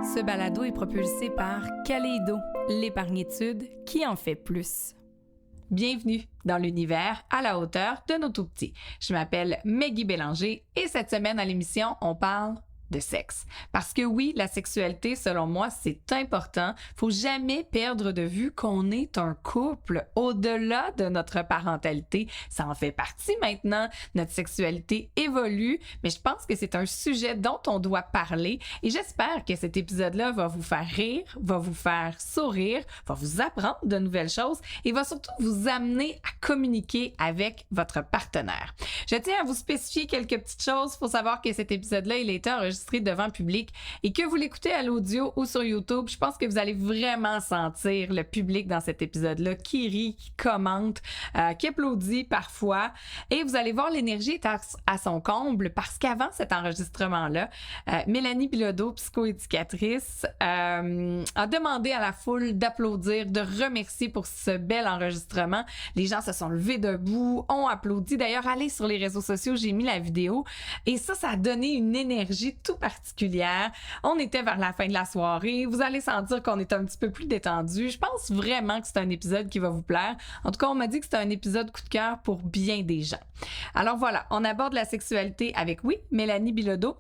Ce balado est propulsé par Kaleido, l'épargnétude qui en fait plus. Bienvenue dans l'univers à la hauteur de nos tout-petits. Je m'appelle Maggie Bélanger et cette semaine à l'émission, on parle de sexe. Parce que oui, la sexualité, selon moi, c'est important. Faut jamais perdre de vue qu'on est un couple au-delà de notre parentalité. Ça en fait partie maintenant. Notre sexualité évolue, mais je pense que c'est un sujet dont on doit parler et j'espère que cet épisode-là va vous faire rire, va vous faire sourire, va vous apprendre de nouvelles choses et va surtout vous amener à communiquer avec votre partenaire. Je tiens à vous spécifier quelques petites choses. Faut savoir que cet épisode-là, il a été enregistré devant public et que vous l'écoutez à l'audio ou sur YouTube, je pense que vous allez vraiment sentir le public dans cet épisode-là qui rit, qui commente, qui applaudit parfois et vous allez voir l'énergie est à son comble parce qu'avant cet enregistrement-là, Mélanie Bilodeau, psychoéducatrice, a demandé à la foule d'applaudir, de remercier pour ce bel enregistrement. Les gens se sont levés debout, ont applaudi. D'ailleurs, allez sur les réseaux sociaux, j'ai mis la vidéo et ça a donné une énergie tout particulière. On était vers la fin de la soirée. Vous allez sentir qu'on est un petit peu plus détendu. Je pense vraiment que c'est un épisode qui va vous plaire. En tout cas, on m'a dit que c'est un épisode coup de cœur pour bien des gens. Alors voilà, on aborde la sexualité avec, oui, Mélanie Bilodeau,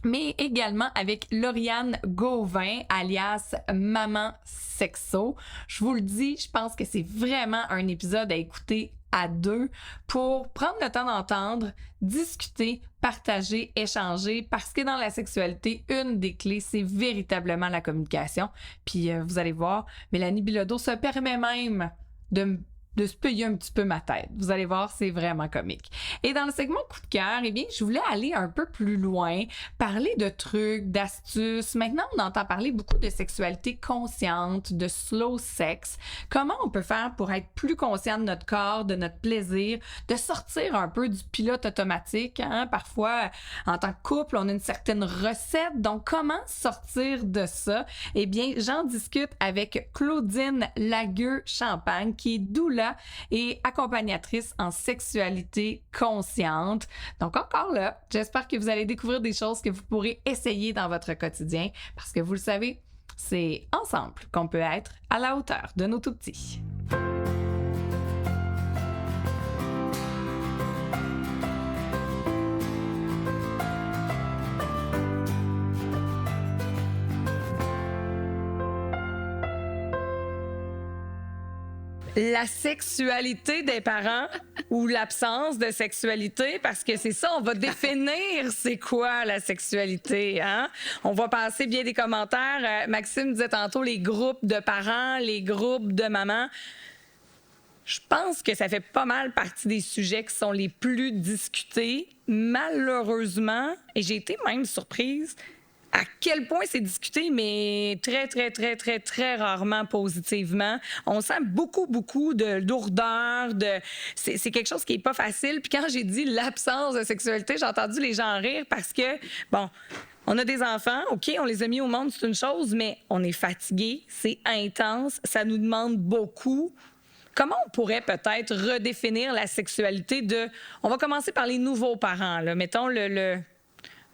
mais également avec Lauriane Gauvin, alias Maman Sexo. Je vous le dis, je pense que c'est vraiment un épisode à écouter à deux pour prendre le temps d'entendre, discuter, partager, échanger, parce que dans la sexualité, une des clés, c'est véritablement la communication. Puis vous allez voir, Mélanie Bilodeau se permet même de se payer un petit peu ma tête. Vous allez voir, c'est vraiment comique. Et dans le segment coup de cœur, eh bien, je voulais aller un peu plus loin, parler de trucs, d'astuces. Maintenant, on entend parler beaucoup de sexualité consciente, de slow sex. Comment on peut faire pour être plus conscient de notre corps, de notre plaisir, de sortir un peu du pilote automatique, hein? Parfois, en tant que couple, on a une certaine recette. Donc, comment sortir de ça? Eh bien, j'en discute avec Claudine Lagueux-Champagne, qui est doula et accompagnatrice en sexualité consciente. Donc encore là, j'espère que vous allez découvrir des choses que vous pourrez essayer dans votre quotidien parce que vous le savez, c'est ensemble qu'on peut être à la hauteur de nos tout-petits. La sexualité des parents ou l'absence de sexualité, parce que c'est ça, on va définir c'est quoi la sexualité, hein? On va passer bien des commentaires. Maxime disait tantôt les groupes de parents, les groupes de mamans. Je pense que ça fait pas mal partie des sujets qui sont les plus discutés. Malheureusement, et j'ai été même surprise, à quel point c'est discuté, mais très rarement positivement. On sent beaucoup de lourdeur, c'est quelque chose qui est pas facile. Puis quand j'ai dit l'absence de sexualité, j'ai entendu les gens rire parce que, bon, on a des enfants, OK, on les a mis au monde, c'est une chose, mais on est fatigué, c'est intense, ça nous demande beaucoup. Comment on pourrait peut-être redéfinir la sexualité de... On va commencer par les nouveaux parents, là. Mettons le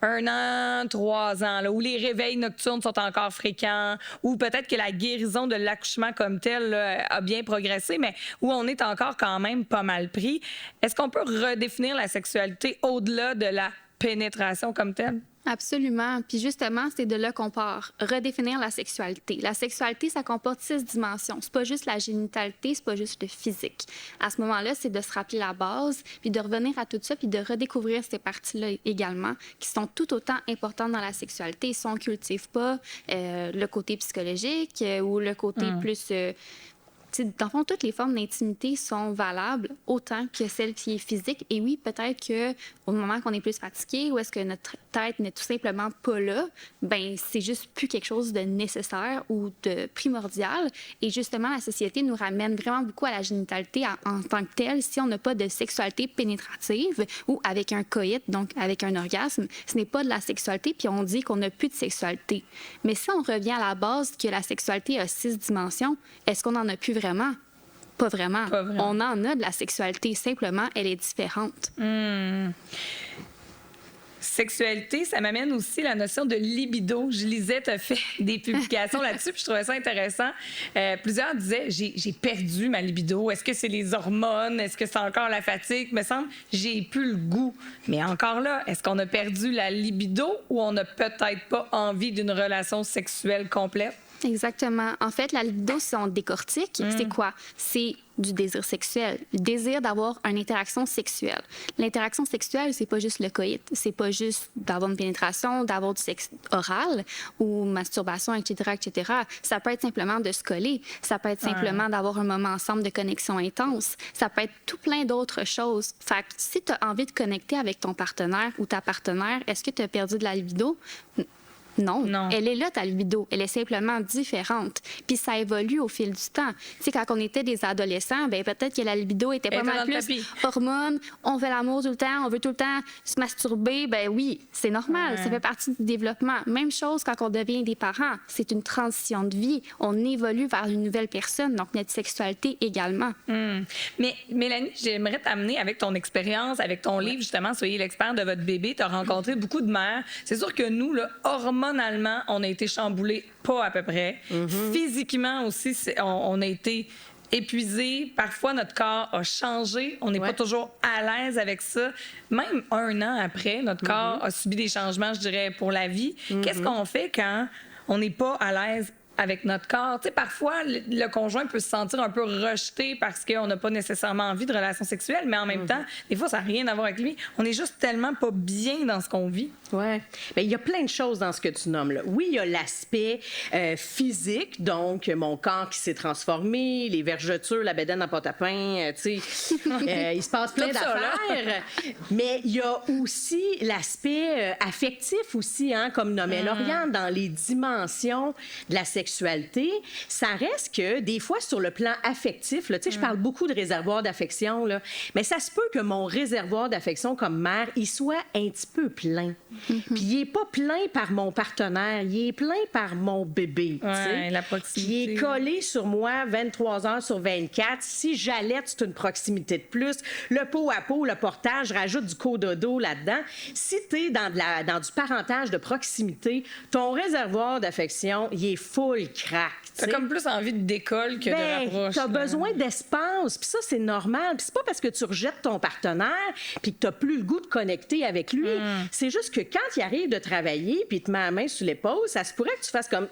1 an, 3 ans, là, où les réveils nocturnes sont encore fréquents, ou peut-être que la guérison de l'accouchement comme tel là, a bien progressé, mais où on est encore quand même pas mal pris. Est-ce qu'on peut redéfinir la sexualité au-delà de la pénétration comme telle? Absolument. Puis justement, c'est de là qu'on part. Redéfinir la sexualité. La sexualité, ça comporte 6 dimensions. C'est pas juste la génitalité, c'est pas juste le physique. À ce moment-là, c'est de se rappeler la base, puis de revenir à tout ça, puis de redécouvrir ces parties-là également, qui sont tout autant importantes dans la sexualité. Si on cultive pas le côté psychologique ou le côté plus... dans le fond, toutes les formes d'intimité sont valables autant que celle qui est physique. Et oui, peut-être qu'au moment qu'on est plus fatigué ou est-ce que notre tête n'est tout simplement pas là, ben c'est juste plus quelque chose de nécessaire ou de primordial. Et justement, la société nous ramène vraiment beaucoup à la génitalité en tant que telle. Si on n'a pas de sexualité pénétrative ou avec un coït, donc avec un orgasme, ce n'est pas de la sexualité, puis on dit qu'on n'a plus de sexualité. Mais si on revient à la base que la sexualité a 6 dimensions, est-ce qu'on n'en a plus vraiment? Pas vraiment. Pas vraiment. On en a de la sexualité, simplement, elle est différente. Sexualité, ça m'amène aussi la notion de libido. Je lisais, tu as fait des publications là-dessus, puis je trouvais ça intéressant. Plusieurs disaient, j'ai perdu ma libido. Est-ce que c'est les hormones? Est-ce que c'est encore la fatigue? Me semble, j'ai plus le goût. Mais encore là, est-ce qu'on a perdu la libido ou on n'a peut-être pas envie d'une relation sexuelle complète? Exactement. En fait, la libido, si on décortique, c'est quoi? C'est du désir sexuel, le désir d'avoir une interaction sexuelle. L'interaction sexuelle, c'est pas juste le coït, c'est pas juste d'avoir une pénétration, d'avoir du sexe oral ou masturbation, etc., etc. Ça peut être simplement de se coller, ça peut être simplement d'avoir un moment ensemble de connexion intense, ça peut être tout plein d'autres choses. Fait que si tu as envie de connecter avec ton partenaire ou ta partenaire, est-ce que tu as perdu de la libido? Non, elle est là, ta libido. Elle est simplement différente. Puis ça évolue au fil du temps. Tu sais, quand on était des adolescents, ben peut-être que la libido était pas mal plus hormones, on fait l'amour tout le temps, on veut tout le temps se masturber. Ben oui, c'est normal, ça fait partie du développement. Même chose quand on devient des parents. C'est une transition de vie. On évolue vers une nouvelle personne, donc notre sexualité également. Mais Mélanie, j'aimerais t'amener avec ton expérience, avec ton livre, justement, Soyez l'expert de votre bébé. Tu as rencontré beaucoup de mères. C'est sûr que nous, là, hormonalement, on a été chamboulés pas à peu près. Physiquement aussi, on a été épuisés. Parfois, notre corps a changé. On n'est pas toujours à l'aise avec ça. Même 1 an après, notre corps a subi des changements, je dirais, pour la vie. Qu'est-ce qu'on fait quand on n'est pas à l'aise avec notre corps? Tu sais, parfois, le conjoint peut se sentir un peu rejeté parce qu'on n'a pas nécessairement envie de relation sexuelle, mais en même temps, des fois, ça n'a rien à voir avec lui. On est juste tellement pas bien dans ce qu'on vit. Oui. Bien, il y a plein de choses dans ce que tu nommes là. Oui, il y a l'aspect physique, donc mon corps qui s'est transformé, les vergetures, la bédaine en pâte à pain, tu sais, il se passe plein d'affaires. Mais il y a aussi l'aspect affectif aussi, hein, comme nommait Lauriane, dans les dimensions de la sexualité. Ça reste que des fois, sur le plan affectif, là, tu sais, je parle beaucoup de réservoir d'affection, là, mais ça se peut que mon réservoir d'affection comme mère, il soit un petit peu plein. Puis il n'est pas plein par mon partenaire, il est plein par mon bébé. La proximité. Puis il est collé sur moi 23 heures sur 24. Si j'allaite, c'est une proximité de plus. Le pot à pot, le portage, je rajoute du cododo là-dedans. Si tu es dans du parentage de proximité, ton réservoir d'affection, il est full crack. Tu as comme plus envie de décolle que de rapproche. Tu as besoin d'espace. Puis ça, c'est normal. Puis c'est pas parce que tu rejettes ton partenaire puis que tu n'as plus le goût de connecter avec lui. C'est juste que quand il arrive de travailler puis il te met la main sur l'épaule, ça se pourrait que tu fasses comme...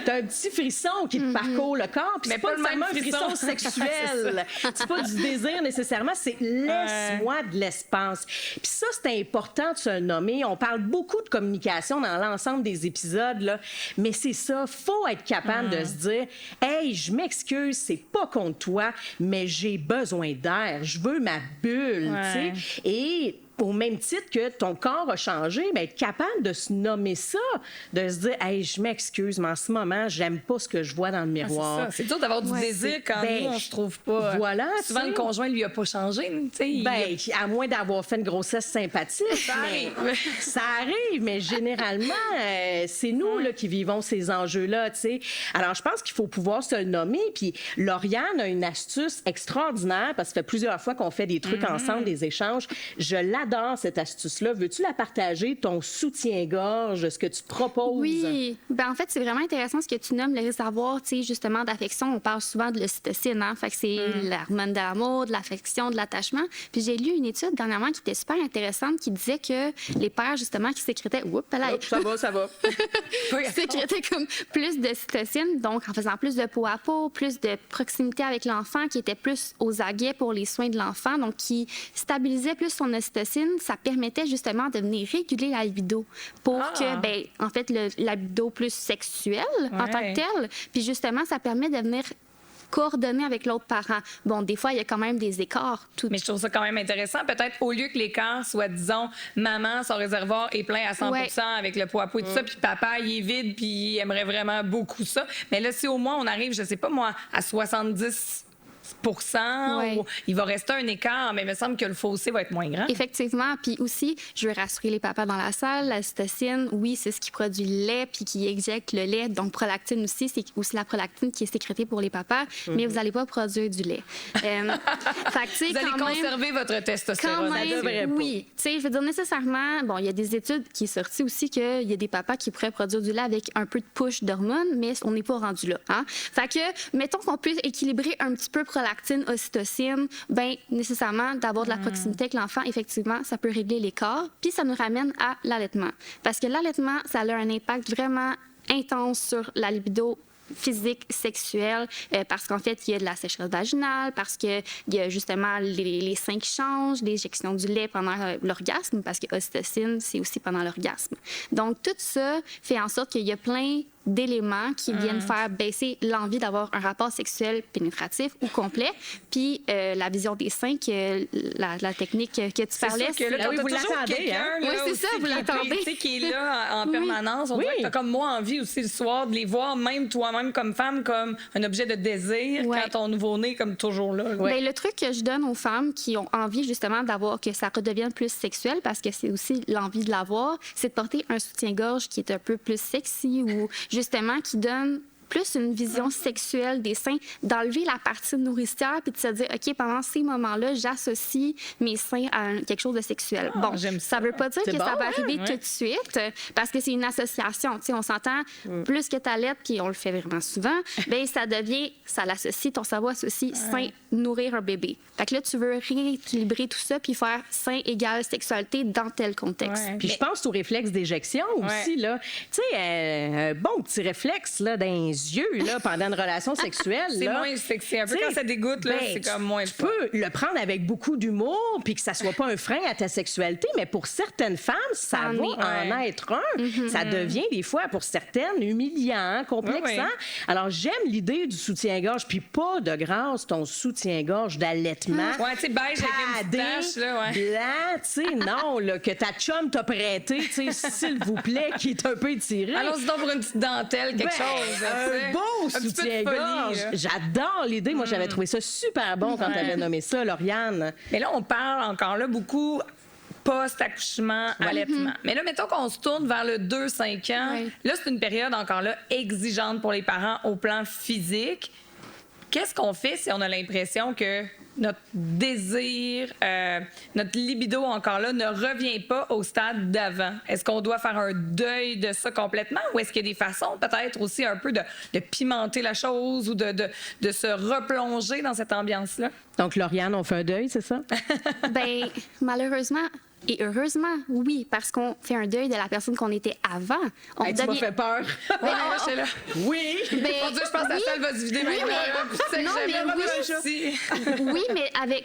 T'as un petit frisson qui te parcourt le corps. Puis c'est pas nécessairement un frisson sexuel. C'est pas du désir nécessairement. C'est laisse-moi de l'espace. Puis ça, c'est important de se nommer. On parle beaucoup de communication dans l'ensemble des épisodes, là. Mais c'est ça. Faut être capable de se dire, hey, je m'excuse, c'est pas contre toi, mais j'ai besoin d'air, je veux ma bulle, tu sais. Et au même titre que ton corps a changé, bien, être capable de se nommer ça, de se dire, hey, je m'excuse, mais en ce moment, j'aime pas ce que je vois dans le miroir. C'est dur d'avoir du désir quand nous, on se trouve pas. Voilà. Souvent, le conjoint lui a pas changé. À moins d'avoir fait une grossesse sympathique. Ça arrive, mais généralement, c'est nous là, qui vivons ces enjeux-là. T'sais. Alors, je pense qu'il faut pouvoir se le nommer. Puis, Lauriane a une astuce extraordinaire parce que ça fait plusieurs fois qu'on fait des trucs ensemble, des échanges. Je l'adore, cette astuce-là. Veux-tu la partager, ton soutien-gorge, ce que tu proposes? Oui. Ben en fait, c'est vraiment intéressant ce que tu nommes le réservoir, tu sais, justement, d'affection. On parle souvent de l'ocytocine, hein? Fait que c'est l'hormone de l'amour, de l'affection, de l'attachement. Puis j'ai lu une étude dernièrement qui était super intéressante qui disait que les pères, justement, qui sécrétaient... Ça va. Qui sécrétaient comme plus d'ocytocine, donc en faisant plus de peau à peau, plus de proximité avec l'enfant, qui était plus aux aguets pour les soins de l'enfant, donc qui stabilisait plus son ocytocine. Ça permettait justement de venir réguler la libido pour que, ben, en fait, la libido plus sexuelle en tant que telle. Puis justement, ça permet de venir coordonner avec l'autre parent. Bon, des fois, il y a quand même des écarts. Mais je trouve ça quand même intéressant. Peut-être au lieu que l'écart soit, disons, maman, son réservoir est plein à 100% avec le poids à peau et tout ça, puis papa, il est vide, puis il aimerait vraiment beaucoup ça. Mais là, si au moins on arrive, je sais pas moi, à 70 ou il va rester un écart, mais il me semble que le fossé va être moins grand. Effectivement. Puis aussi, je veux rassurer les papas dans la salle, la cytocine, oui, c'est ce qui produit le lait puis qui éjecte le lait. Donc, prolactine aussi, c'est aussi la prolactine qui est sécrétée pour les papas, mais vous n'allez pas produire du lait. Fait que, vous allez conserver votre testostérone. Quand même, oui. Tu sais, je veux dire, nécessairement, bon, il y a des études qui sont sorties aussi qu'il y a des papas qui pourraient produire du lait avec un peu de push d'hormones, mais on n'est pas rendu là. Hein? Fait que, mettons qu'on peut équilibrer un petit peu prolactine, ocytocine, bien, nécessairement, d'avoir de la proximité avec l'enfant, effectivement, ça peut régler l'écart. Puis ça nous ramène à l'allaitement. Parce que l'allaitement, ça a un impact vraiment intense sur la libido physique, sexuelle, parce qu'en fait, il y a de la sécheresse vaginale, parce qu'il y a justement les seins qui changent, l'éjection du lait pendant l'orgasme, parce que l'ocytocine, c'est aussi pendant l'orgasme. Donc, tout ça fait en sorte qu'il y a plein d'éléments qui viennent faire baisser l'envie d'avoir un rapport sexuel pénétratif ou complet. Puis la vision des seins, la technique que tu parlais. C'est sûr que là, vous l'attendez, hein? Oui, c'est ça, vous l'attendez. Qui est là en permanence. On dirait que t'as comme moi envie aussi le soir de les voir, même toi-même comme femme, comme un objet de désir quand ton nouveau-né comme toujours là. Bien, le truc que je donne aux femmes qui ont envie justement d'avoir que ça redevienne plus sexuel, parce que c'est aussi l'envie de l'avoir, c'est de porter un soutien-gorge qui est un peu plus sexy ou justement qui donne plus une vision sexuelle des seins, d'enlever la partie nourricière puis de se dire, OK, pendant ces moments-là, j'associe mes seins à quelque chose de sexuel. Bon, ça veut pas dire que ça va arriver tout de suite parce que c'est une association. Tu sais, on s'entend, plus que t'allaites, puis on le fait vraiment souvent, bien, ça l'associe, ton cerveau associe sein, nourrir un bébé. Fait que là, tu veux rééquilibrer tout ça puis faire sein égale sexualité dans tel contexte. Puis je pense au réflexe d'éjection aussi, là. Tu sais, un bon petit réflexe, là, dans yeux là, pendant une relation sexuelle. C'est moins sexy. Un peu quand ça dégoûte, là, c'est comme moins tu peux le prendre avec beaucoup d'humour puis que ça soit pas un frein à ta sexualité, mais pour certaines femmes, ça va en être un. Ça devient des fois, pour certaines, humiliant, complexant. Alors, j'aime l'idée du soutien-gorge, puis pas de grâce ton soutien-gorge d'allaitement. Ouais, tu sais, beige avec une tache, là, blanc, tu sais, non, là, que ta chum t'a prêté, tu sais, s'il vous plaît, qui est un peu étiré. Allons-y donc pour une petite dentelle, quelque chose. Un beau soutien-gorge. J'adore l'idée. Moi, j'avais trouvé ça super bon quand tu avais nommé ça, Lauriane. Mais là, on parle encore là beaucoup post-accouchement, allaitement. Mais là, mettons qu'on se tourne vers le 2-5 ans. Là, c'est une période encore là exigeante pour les parents au plan physique. Qu'est-ce qu'on fait si on a l'impression que notre désir, notre libido encore là ne revient pas au stade d'avant? Est-ce qu'on doit faire un deuil de ça complètement ou est-ce qu'il y a des façons peut-être aussi un peu de pimenter la chose ou de se replonger dans cette ambiance-là? Donc, Lauriane, on fait un deuil, c'est ça? Bien, malheureusement, et heureusement, oui, parce qu'on fait un deuil de la personne qu'on était avant. Tu m'as fait peur. Là. Oui. Mon Dieu, je pense que la salle va se vider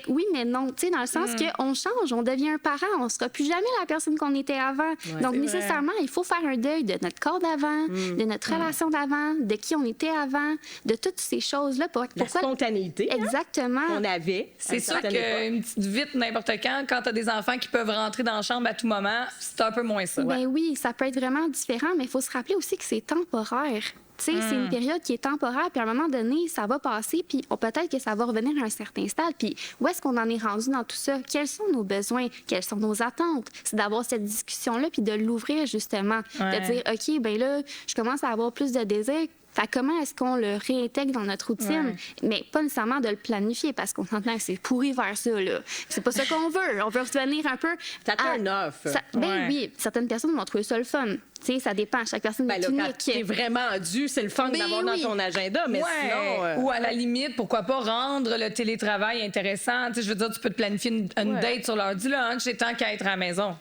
Oui, mais non. Tu sais, dans le sens qu'on change, on devient un parent, on ne sera plus jamais la personne qu'on était avant. Donc, nécessairement, il faut faire un deuil de notre corps d'avant, de notre relation d'avant, de qui on était avant, de toutes ces choses-là. La spontanéité. Exactement. Qu'on avait. C'est sûr qu'une petite vite n'importe quand tu as des enfants qui peuvent rentrer dans la chambre à tout moment, c'est un peu moins ça. Ben oui, ça peut être vraiment différent, mais il faut se rappeler aussi que c'est temporaire. Tu sais, c'est une période qui est temporaire, puis à un moment donné, ça va passer, puis peut-être que ça va revenir à un certain stade. Puis où est-ce qu'on en est rendu dans tout ça? Quels sont nos besoins? Quelles sont nos attentes? C'est d'avoir cette discussion-là, puis de l'ouvrir, justement. De dire, OK, ben là, je commence à avoir plus de désir. Fait comment est-ce qu'on le réintègre dans notre routine? Mais pas nécessairement de le planifier, parce qu'on entend que c'est pourri vers ça, là. C'est pas ça qu'on veut. On veut revenir un peu... Ça turn off. Ben oui, certaines personnes vont trouver ça le fun. Tu sais, ça dépend. Chaque personne est unique. Quand t'es vraiment dû, c'est le fun d'avoir dans ton agenda, mais sinon... Ou à la limite, pourquoi pas rendre le télétravail intéressant? Tu sais, je veux dire, tu peux te planifier une date sur l'heure du lunch, j'ai tant qu'à être à la maison.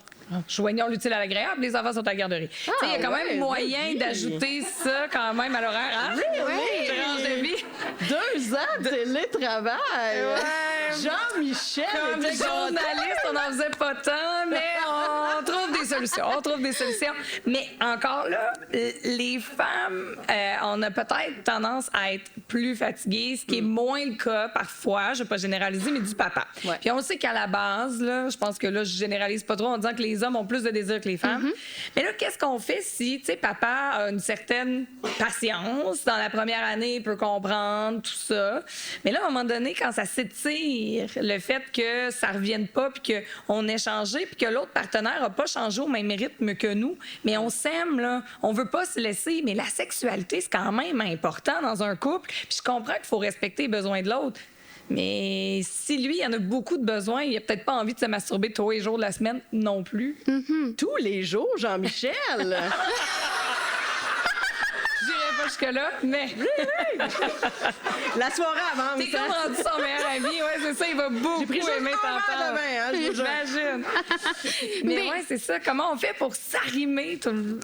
Joignons l'utile à l'agréable, les enfants sont à la garderie. Il y a quand même moyen d'ajouter ça quand même à l'horaire. Hein? Oui. Tranche de vie. 2 ans de télétravail. Jean-Michel. Comme les journalistes, on n'en faisait pas tant, mais on trouve des solutions. On trouve des solutions. Mais encore là, les femmes, on a peut-être tendance à être plus fatiguées, ce qui est moins le cas parfois, je ne vais pas généraliser, mais du papa. Ouais. Puis on sait qu'à la base, là, je pense que là, je généralise pas trop en disant que les hommes ont plus de désir que les femmes. Mais là, qu'est-ce qu'on fait si, tu sais, papa a une certaine patience dans la première année, il peut comprendre tout ça. Mais là, à un moment donné, quand ça s'étire, le fait que ça revienne pas, puis qu'on ait changé, puis que l'autre partenaire n'a pas changé au même rythme que nous, mais on s'aime, là, on veut pas se laisser, mais la sexualité, c'est quand même important dans un couple, puis je comprends qu'il faut respecter les besoins de l'autre. Mais si lui, il en a beaucoup de besoins, il a peut-être pas envie de se masturber tous les jours de la semaine non plus. Tous les jours, Jean-Michel! Je dirais pas jusque-là, mais... La soirée avance. T'es comme rendu son meilleur ami, ouais, c'est ça, il va beaucoup aimer t'entendre. Je vous jure. J'imagine. Mais ouais, c'est ça. Comment on fait pour s'arrimer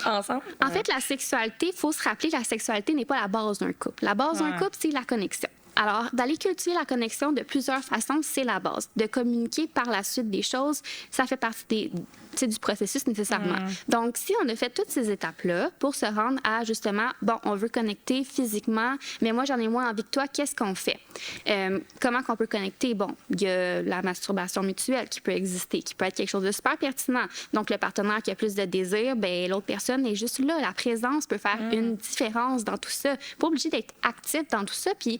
ensemble? En fait, la sexualité, il faut se rappeler que la sexualité n'est pas la base d'un couple. La base d'un couple, c'est la connexion. Alors, d'aller cultiver la connexion de plusieurs façons, c'est la base. De communiquer par la suite des choses, ça fait partie du processus nécessairement. Donc, si on a fait toutes ces étapes-là pour se rendre à, justement, bon, on veut connecter physiquement, mais moi, j'en ai moins envie que toi, qu'est-ce qu'on fait? Comment qu'on peut connecter? Bon, il y a la masturbation mutuelle qui peut exister, qui peut être quelque chose de super pertinent. Donc, le partenaire qui a plus de désir, bien, l'autre personne est juste là. La présence peut faire une différence dans tout ça. Pas obligé d'être actif dans tout ça, puis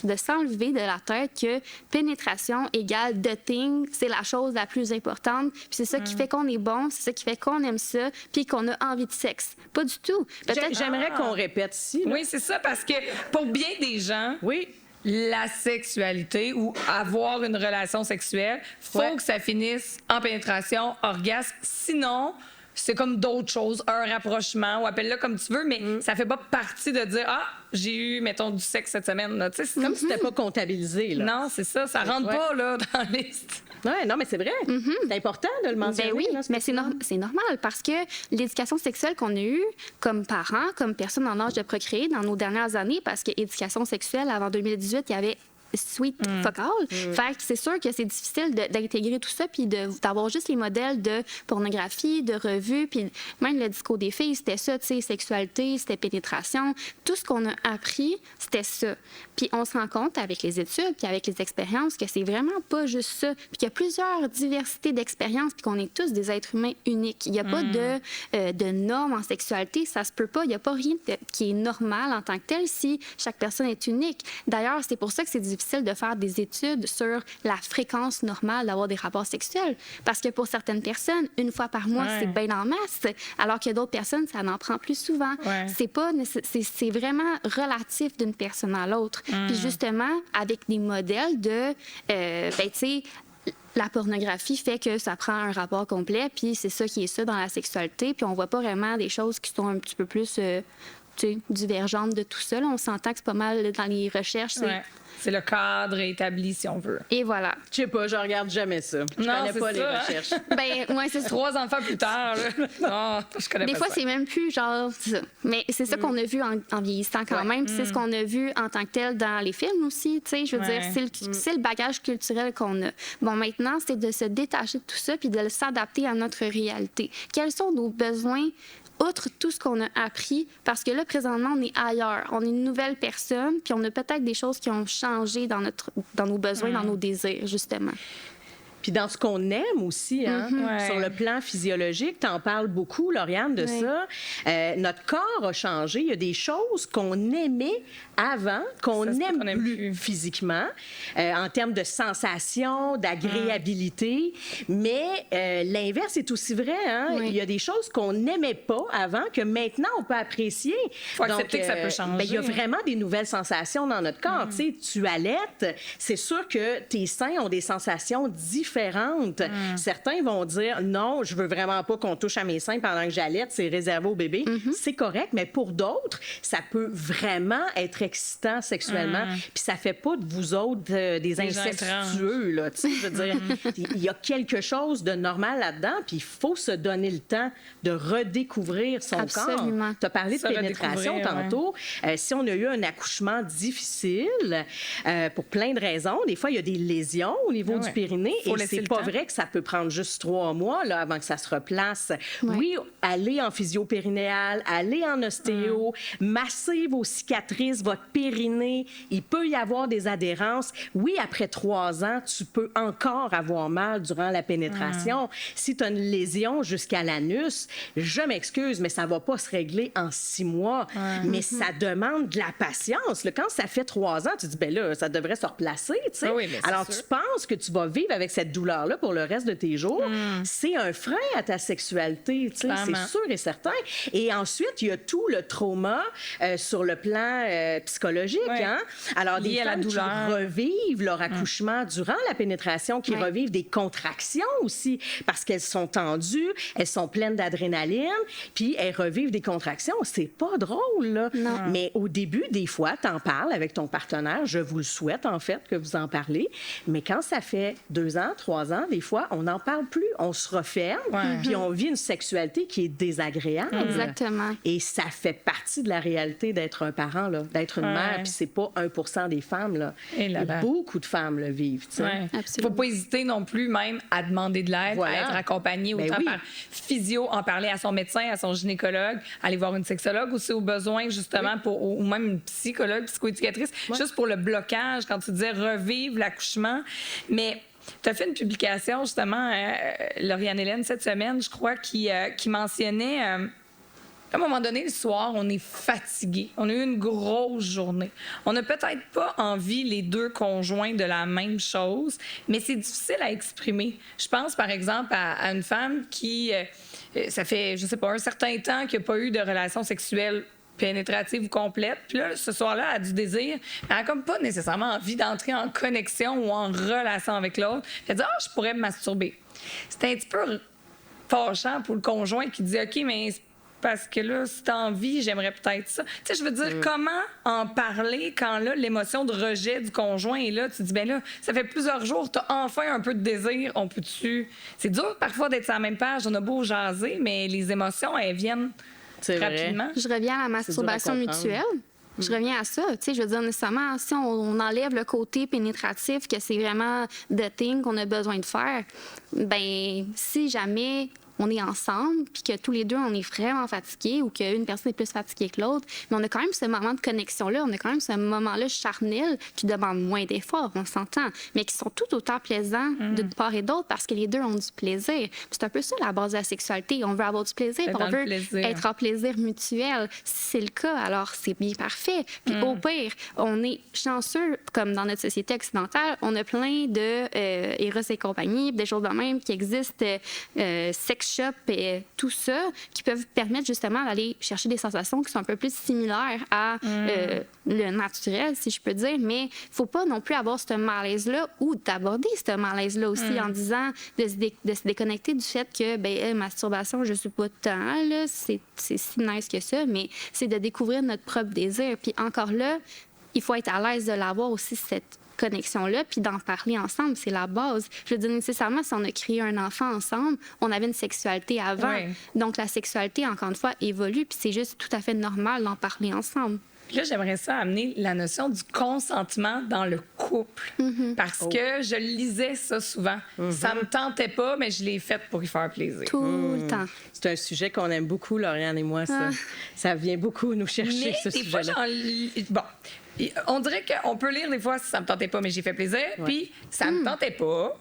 de s'enlever de la tête que pénétration égale dating, c'est la chose la plus importante. Puis c'est ça qui fait qu'on est bon, c'est ça qui fait qu'on aime ça, puis qu'on a envie de sexe. Pas du tout. J'aimerais qu'on répète ici. Là. Oui, c'est ça, parce que pour bien des gens... Oui. La sexualité ou avoir une relation sexuelle, faut que ça finisse en pénétration, orgasme. Sinon, c'est comme d'autres choses, un rapprochement, ou appelle-le comme tu veux, mais ça fait pas partie de dire « Ah, j'ai eu, mettons, du sexe cette semaine. » C'est comme si c'était pas comptabilisé. Là. Non, c'est ça. Ça rentre pas là, dans la liste. Oui, non, mais c'est vrai. C'est important de le mentionner. Ben oui, là, mais c'est normal parce que l'éducation sexuelle qu'on a eue comme parents, comme personnes en âge de procréer dans nos dernières années, parce que éducation sexuelle, avant 2018, il y avait sweet focal. Fait que c'est sûr que c'est difficile d'intégrer tout ça puis d'avoir juste les modèles de pornographie, de revues, puis même le discours des filles, c'était ça, tu sais, sexualité, c'était pénétration. Tout ce qu'on a appris, c'était ça. Puis on se rend compte avec les études puis avec les expériences que c'est vraiment pas juste ça. Puis qu'il y a plusieurs diversités d'expériences puis qu'on est tous des êtres humains uniques. Il n'y a pas de normes en sexualité. Ça se peut pas. Il n'y a pas rien qui est normal en tant que tel si chaque personne est unique. D'ailleurs, c'est pour ça que c'est difficile de faire des études sur la fréquence normale d'avoir des rapports sexuels. Parce que pour certaines personnes, une fois par mois, c'est bien en masse, alors que d'autres personnes, ça en prend plus souvent. C'est vraiment relatif d'une personne à l'autre. Puis justement, avec des modèles de, tu sais, la pornographie fait que ça prend un rapport complet, puis c'est ça qui est ça dans la sexualité, puis on voit pas vraiment des choses qui sont un petit peu plus divergentes de tout ça. Là, on s'entend que c'est pas mal dans les recherches. C'est le cadre établi, si on veut. Et voilà. Je sais pas, je regarde jamais ça. Je connais pas les recherches. Ben, ouais, c'est 3 enfants plus tard. Non, je connais des pas fois, ça. c'est même plus genre ça. Mais c'est ça qu'on a vu en vieillissant quand même. C'est ce qu'on a vu en tant que tel dans les films aussi. Tu sais, je veux dire, c'est le bagage culturel qu'on a. Bon, maintenant, c'est de se détacher de tout ça puis de s'adapter à notre réalité. Quels sont nos besoins outre tout ce qu'on a appris, parce que là, présentement, on est ailleurs. On est une nouvelle personne, puis on a peut-être des choses qui ont changé dans nos besoins, dans nos désirs, justement. Puis dans ce qu'on aime aussi, hein, sur le plan physiologique, tu en parles beaucoup, Lauriane, de ça. Notre corps a changé. Il y a des choses qu'on aimait avant, qu'on n'aime plus physiquement, en termes de sensations, d'agréabilité. Mais l'inverse est aussi vrai. Hein? Il y a des choses qu'on n'aimait pas avant que maintenant, on peut apprécier. Il faut accepter que ça peut changer. Il y a vraiment des nouvelles sensations dans notre corps. Tu sais, tu allaites, c'est sûr que tes seins ont des sensations différentes. Certains vont dire non, je veux vraiment pas qu'on touche à mes seins pendant que j'allaite, c'est réservé au bébé. C'est correct, mais pour d'autres, ça peut vraiment être excitant sexuellement. Puis ça fait pas de vous autres des incestueux, là. Tu sais, je veux dire, il y a quelque chose de normal là-dedans, puis il faut se donner le temps de redécouvrir son corps. Tu as parlé de pénétration tantôt. Si on a eu un accouchement difficile, pour plein de raisons, des fois, il y a des lésions au niveau du périnée. Et c'est pas vrai que ça peut prendre juste 3 mois là, avant que ça se replace. Ouais. Oui, aller en physio-périnéale, aller en ostéo, masser vos cicatrices, votre périnée. Il peut y avoir des adhérences. Oui, après 3 ans, tu peux encore avoir mal durant la pénétration. Si tu as une lésion jusqu'à l'anus, je m'excuse, mais ça va pas se régler en 6 mois. Mais ça demande de la patience. Là, quand ça fait 3 ans, tu te dis, ben là, ça devrait se replacer, tu sais. Oui, mais c'est Alors, sûr. tu penses que tu vas vivre avec cette douleur-là pour le reste de tes jours. C'est un frein à ta sexualité, tu sais, c'est Clairement. sûr et certain. Et ensuite, il y a tout le trauma sur le plan psychologique. Ouais. Hein? Alors, Lié des à la femmes qui douleur. revivent leur accouchement durant la pénétration, qui Ouais. revivent des contractions aussi, parce qu'elles sont tendues, elles sont pleines d'adrénaline, puis elles revivent des contractions. C'est pas drôle, là. Non. Mais au début, des fois, t'en parles avec ton partenaire. Je vous le souhaite, en fait, que vous en parlez. Mais quand ça fait 2 ans, 3 ans, des fois, on n'en parle plus. On se referme, Ouais. puis on vit une sexualité qui est désagréable. Exactement. Et ça fait partie de la réalité d'être un parent, là, d'être une Ouais. mère. Puis c'est pas 1% des femmes, là. Et là là. Beaucoup de femmes le vivent, tu sais. Ouais. Absolument. Faut pas hésiter non plus même à demander de l'aide, Voilà. à être accompagné Ben autant oui. par physio, en parler à son médecin, à son gynécologue, aller voir une sexologue aussi au besoin justement pour ou même une psychologue, psychoéducatrice, juste pour le blocage quand tu disais revivre l'accouchement. Mais tu as fait une publication justement, Lauriane Hélène, cette semaine, je crois, qui mentionnait. À un moment donné, le soir, on est fatigué. On a eu une grosse journée. On n'a peut-être pas envie, les deux conjoints, de la même chose, mais c'est difficile à exprimer. Je pense, par exemple, à une femme qui, ça fait, je sais pas, un certain temps qu'il n'y a pas eu de relation sexuelle pénétrative ou complète. Puis là, ce soir-là, elle a du désir. Elle n'a comme pas nécessairement envie d'entrer en connexion ou en relation avec l'autre. Elle dit « Ah, je pourrais me masturber ». C'est un petit peu fâchant pour le conjoint qui dit « OK, mais parce que là, si t'as envie, j'aimerais peut-être ça. » Tu sais, je veux dire, comment en parler quand là, l'émotion de rejet du conjoint est là? Tu te dis, ben là, ça fait plusieurs jours, t'as enfin un peu de désir, on peut-tu... C'est dur parfois d'être sur la même page, on a beau jaser, mais les émotions, elles viennent C'est vrai. rapidement. Je reviens à la C'est dur à masturbation comprendre. mutuelle. Je reviens à ça. Tu sais, je veux dire, nécessairement, si on enlève le côté pénétratif, que c'est vraiment the thing qu'on a besoin de faire, ben si jamais on est ensemble, puis que tous les deux, on est vraiment fatigués ou qu'une personne est plus fatiguée que l'autre, mais on a quand même ce moment de connexion-là, on a quand même ce moment-là charnel qui demande moins d'efforts, on s'entend, mais qui sont tout autant plaisants d'une part et d'autre parce que les deux ont du plaisir. Puis c'est un peu ça la base de la sexualité. On veut avoir du plaisir, Être puis on dans le veut plaisir. être en plaisir mutuel. Si c'est le cas, alors c'est bien parfait. Puis au pire, on est chanceux, comme dans notre société occidentale, on a plein de Eros et compagnie, des choses de même qui existent, sex shop et tout ça, qui peuvent permettre justement d'aller chercher des sensations qui sont un peu plus similaires à le naturel, si je peux dire. Mais il ne faut pas non plus avoir ce malaise-là ou d'aborder ce malaise-là aussi en disant de se déconnecter du fait que, ben, masturbation, je ne suis pas tant, là, c'est si nice que ça, mais c'est de découvrir notre propre désir. Puis encore là, il faut être à l'aise de l'avoir aussi, cette connexion-là, puis d'en parler ensemble, c'est la base. Je veux dire, nécessairement, si on a créé un enfant ensemble, on avait une sexualité avant. Ouais. Donc, la sexualité, encore une fois, évolue, puis c'est juste tout à fait normal d'en parler ensemble. Puis là, j'aimerais ça amener la notion du consentement dans le couple. Parce que je lisais ça souvent. Ça me tentait pas, mais je l'ai fait pour y faire plaisir. Tout le temps. C'est un sujet qu'on aime beaucoup, Lauriane et moi, ça. Ça vient beaucoup nous chercher, Mais ce des fois, sujet-là. bon, on dirait qu'on peut lire des fois si ça me tentait pas, mais j'ai fait plaisir. Puis ça me tentait pas,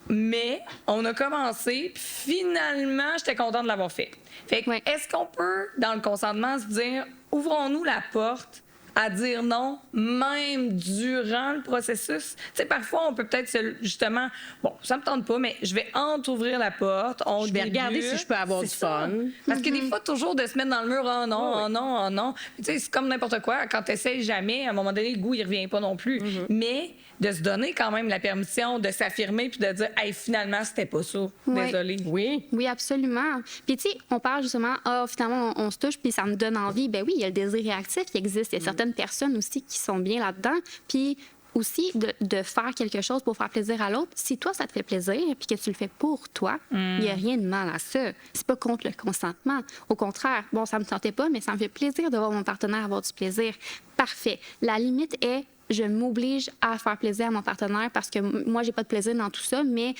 mais on a commencé, puis finalement, j'étais contente de l'avoir fait. Fait que, Ouais. est-ce qu'on peut, dans le consentement, se dire, ouvrons-nous la porte à dire non, même durant le processus? Tu sais, parfois, on peut peut-être justement, bon, ça me tente pas, mais je vais entrouvrir la porte, on Je vais regarder si je peux avoir C'est du ça. fun. Parce que des fois, toujours de se mettre dans le mur, oh non, Oui. oh non, oh non. Tu sais, c'est comme n'importe quoi. Quand tu essaies jamais, à un moment donné, le goût, il revient pas non plus. Mais de se donner quand même la permission de s'affirmer puis de dire, hey, finalement, c'était pas ça. Ouais. Désolée. Oui. Oui, absolument. Puis, tu sais, on parle justement, finalement, on se touche, puis ça me donne envie. Ben oui, il y a le désir réactif qui existe. Il y a certaines personnes aussi qui sont bien là-dedans. Puis, aussi, de faire quelque chose pour faire plaisir à l'autre. Si toi, ça te fait plaisir, puis que tu le fais pour toi, il n'y a rien de mal à ça. C'est pas contre le consentement. Au contraire, bon, ça me tentait pas, mais ça me fait plaisir de voir mon partenaire avoir du plaisir. Parfait. La limite est, je m'oblige à faire plaisir à mon partenaire parce que moi, j'ai pas de plaisir dans tout ça, mais